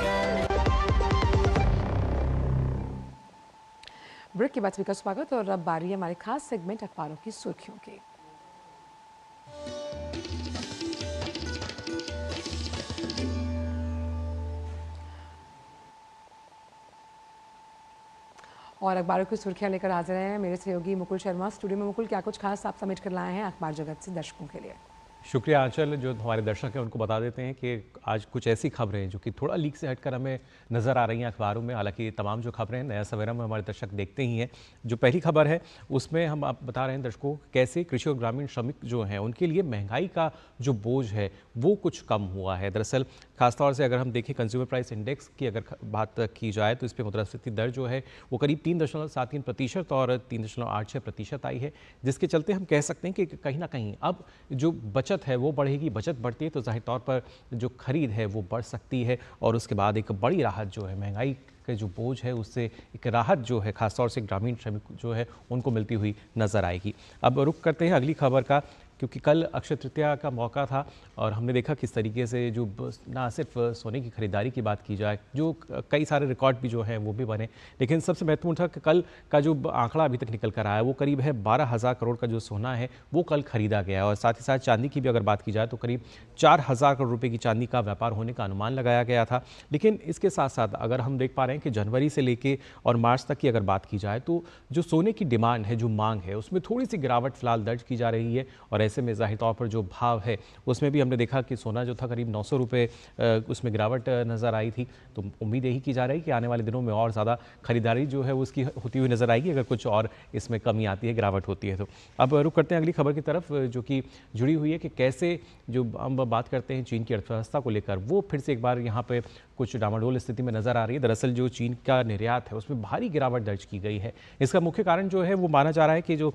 A: ब्रेक के बाद सभी का स्वागत और अब बारी है हमारे खास सेगमेंट अखबारों की सुर्खियों की। और अखबारों की सुर्खियां लेकर हाजिर हैं मेरे सहयोगी मुकुल शर्मा स्टूडियो में। मुकुल, क्या कुछ खास आप समेट कर लाए हैं अखबार जगत से दर्शकों के लिए?
D: शुक्रिया आंचल। जो हमारे दर्शक हैं उनको बता देते हैं कि आज कुछ ऐसी खबरें हैं जो कि थोड़ा लीक से हटकर हमें नज़र आ रही हैं अखबारों में। हालांकि तमाम जो खबरें हैं नया सवेरा में हमारे दर्शक देखते ही हैं। जो पहली खबर है उसमें हम आप बता रहे हैं दर्शकों कैसे कृषि और ग्रामीण श्रमिक जो हैं उनके लिए महंगाई का जो बोझ है वो कुछ कम हुआ है। दरअसल खासतौर से अगर हम देखें कंज्यूमर प्राइस इंडेक्स की अगर बात की जाए तो इस पर मुद्रास्फीति दर जो है वो करीब 3.73% और 3.86% आई है, जिसके चलते हम कह सकते हैं कि कहीं ना कहीं अब जो बचत है वो बढ़ेगी। बचत बढ़ती है तो जाहिर तौर पर जो खरीद है वो बढ़ सकती है और उसके बाद एक बड़ी राहत जो है महंगाई के जो बोझ है उससे एक राहत जो है खासतौर से ग्रामीण श्रमिक जो है उनको मिलती हुई नज़र आएगी। अब रुख करते हैं अगली खबर का, क्योंकि कल अक्षय तृतीया का मौका था और हमने देखा किस तरीके से जो ना सिर्फ सोने की खरीदारी की बात की जाए, जो कई सारे रिकॉर्ड भी जो हैं वो भी बने, लेकिन सबसे महत्वपूर्ण था कि कल का जो आंकड़ा अभी तक निकल कर आया है वो करीब है 12,000 करोड़ का जो सोना है वो कल खरीदा गया है। और साथ ही साथ चांदी की भी अगर बात की जाए तो करीब 4,000 करोड़ रुपये की चांदी का व्यापार होने का अनुमान लगाया गया था। लेकिन इसके साथ साथ अगर हम देख पा रहे हैं कि जनवरी से लेके और मार्च तक की अगर बात की जाए तो जो सोने की डिमांड है, जो मांग है, उसमें थोड़ी सी गिरावट फिलहाल दर्ज की जा रही है। और ऐसे में जाहिर तौर पर जो भाव है उसमें भी हमने देखा कि सोना जो था करीब 900 रुपये उसमें गिरावट नज़र आई थी। तो उम्मीद यही की जा रही है कि आने वाले दिनों में और ज़्यादा खरीदारी जो है उसकी होती हुई नज़र आएगी अगर कुछ और इसमें कमी आती है, गिरावट होती है तो। अब रुख करते हैं अगली खबर की तरफ जो कि जुड़ी हुई है कि कैसे जो हम बात करते हैं चीन की अर्थव्यवस्था को लेकर वो फिर से एक बार यहाँ पे कुछ डामाडोल स्थिति में नज़र आ रही है। दरअसल जो चीन का निर्यात है उसमें भारी गिरावट दर्ज की गई है। इसका मुख्य कारण जो है वो माना जा रहा है कि जो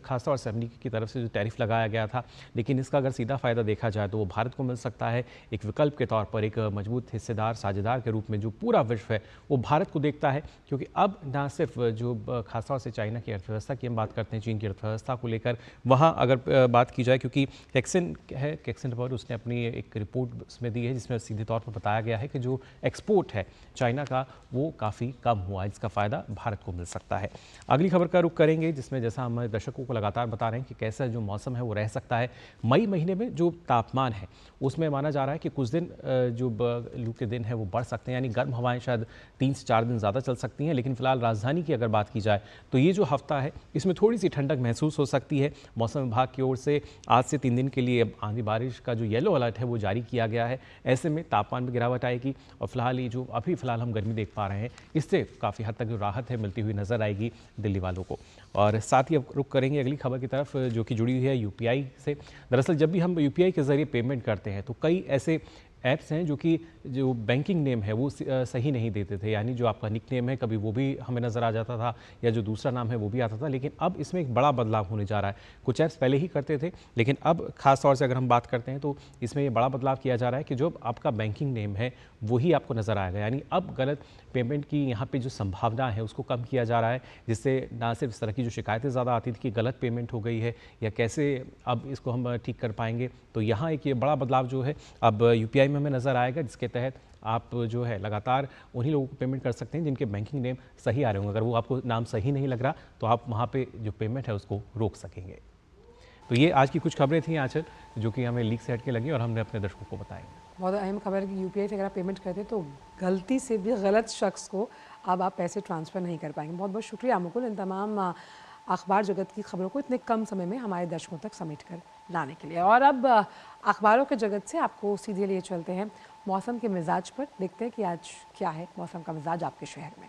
D: खासतौर से अमेरिका की तरफ से जो टैरिफ लगाया गया था, लेकिन इसका अगर सीधा फ़ायदा देखा जाए तो वो भारत को मिल सकता है एक विकल्प के तौर पर, एक मजबूत हिस्सेदार साझेदार के रूप में जो पूरा विश्व है वो भारत को देखता है। क्योंकि अब ना सिर्फ जो खासतौर से चाइना की अर्थव्यवस्था की हम बात करते हैं, चीन की अर्थव्यवस्था को लेकर वहाँ अगर बात की जाए, क्योंकि कैक्सिन पर उसने अपनी एक रिपोर्ट उसमें दी है जिसमें सीधे तौर पर बताया गया है कि जो एक्सपोर्ट है चाइना का वो काफ़ी कम हुआ है, जिसका फ़ायदा भारत को मिल सकता है। अगली खबर का रुख करेंगे जिसमें जैसा हमारे दर्शकों को लगातार बता रहे हैं कि कैसा जो मौसम है वो रह सकता है। मई महीने में जो तापमान है उसमें माना जा रहा है कि कुछ दिन जो लू के दिन है वो बढ़ सकते हैं, यानी गर्म हवाएं शायद 3 से 4 दिन ज़्यादा चल सकती हैं। लेकिन फिलहाल राजधानी की अगर बात की जाए तो ये जो हफ्ता है इसमें थोड़ी सी ठंडक महसूस हो सकती है। मौसम विभाग की ओर से आज से 3 दिन के लिए आंधी बारिश का जो येलो अलर्ट है वो जारी किया गया है। ऐसे में तापमान में गिरावट आएगी और फिलहाल ये जो अभी फिलहाल हम गर्मी देख पा रहे हैं इससे काफ़ी हद तक जो राहत है मिलती हुई नज़र आएगी दिल्ली वालों को। और साथ ही अब रुख करेंगे अगली खबर की तरफ जो कि जुड़ी हुई है UPI से। दरअसल जब भी हम UPI के ज़रिए पेमेंट करते हैं तो कई ऐसे ऐप्स हैं जो कि जो बैंकिंग नेम है वो सही नहीं देते थे, यानी जो आपका निक नेम है कभी वो भी हमें नज़र आ जाता था या जो दूसरा नाम है वो भी आता था। लेकिन अब इसमें एक बड़ा बदलाव होने जा रहा है। कुछ ऐप्स पहले ही करते थे लेकिन अब खास तौर से अगर हम बात करते हैं तो इसमें ये बड़ा बदलाव किया जा रहा है कि जो आपका बैंकिंग नेम है वही आपको नज़र आएगा। यानी अब गलत पेमेंट की यहाँ पे जो संभावना है उसको कम किया जा रहा है, जिससे ना सिर्फ इस तरह की जो शिकायतें ज़्यादा आती थी कि गलत पेमेंट हो गई है या कैसे अब इसको हम ठीक कर पाएंगे, तो यहाँ एक ये बड़ा बदलाव जो है अब UPI में हमें नज़र आएगा, जिसके तहत आप जो है लगातार उन्हीं लोगों को पेमेंट कर सकते हैं जिनके बैंकिंग नेम सही आ रहे होंगे। अगर वो आपको नाम सही नहीं लग रहा तो आप वहाँ पे जो पेमेंट है उसको रोक सकेंगे। तो ये आज की कुछ खबरें थी आंचल जो कि हमें लीक से हट के लगी और हमने अपने दर्शकों को बताई। बहुत
A: अहम खबर है कि UPI से अगर आप पेमेंट करते तो गलती से भी गलत शख्स को अब आप पैसे ट्रांसफ़र नहीं कर पाएंगे। बहुत बहुत शुक्रिया मुकुल इन तमाम अखबार जगत की खबरों को इतने कम समय में हमारे दर्शकों तक समेट कर लाने के लिए। और अब अखबारों के जगत से आपको सीधे लिए चलते हैं मौसम के मिजाज पर। देखते हैं कि आज क्या है मौसम का मिजाज आपके शहर में।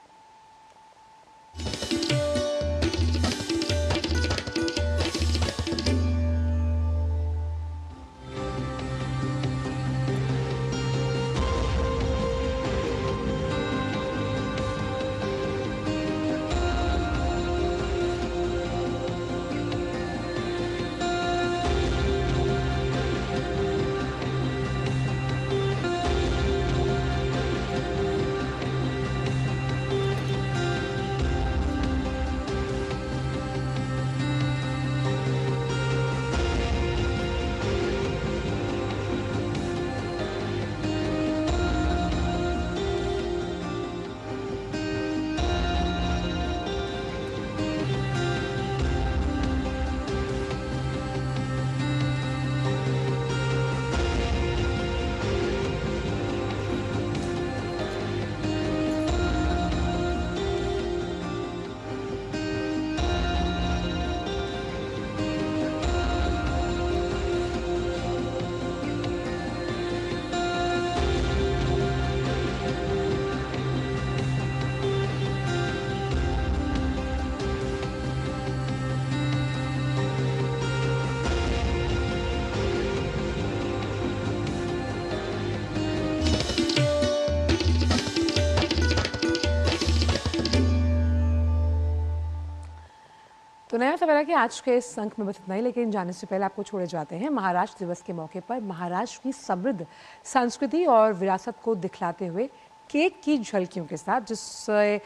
A: तो नया सवेरा के आज के इस अंक में बस इतना ही, लेकिन जाने से पहले आपको छोड़े जाते हैं महाराष्ट्र दिवस के मौके पर महाराष्ट्र की समृद्ध संस्कृति और विरासत को दिखलाते हुए केक की झलकियों के साथ, जिससे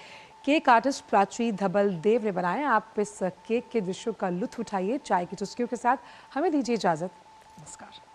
A: केक आर्टिस्ट प्राची धबल देव ने बनाया। आप इस केक के दृश्यों का लुत्फ उठाइए चाय की चुस्कियों के साथ। हमें दीजिए इजाजत। नमस्कार।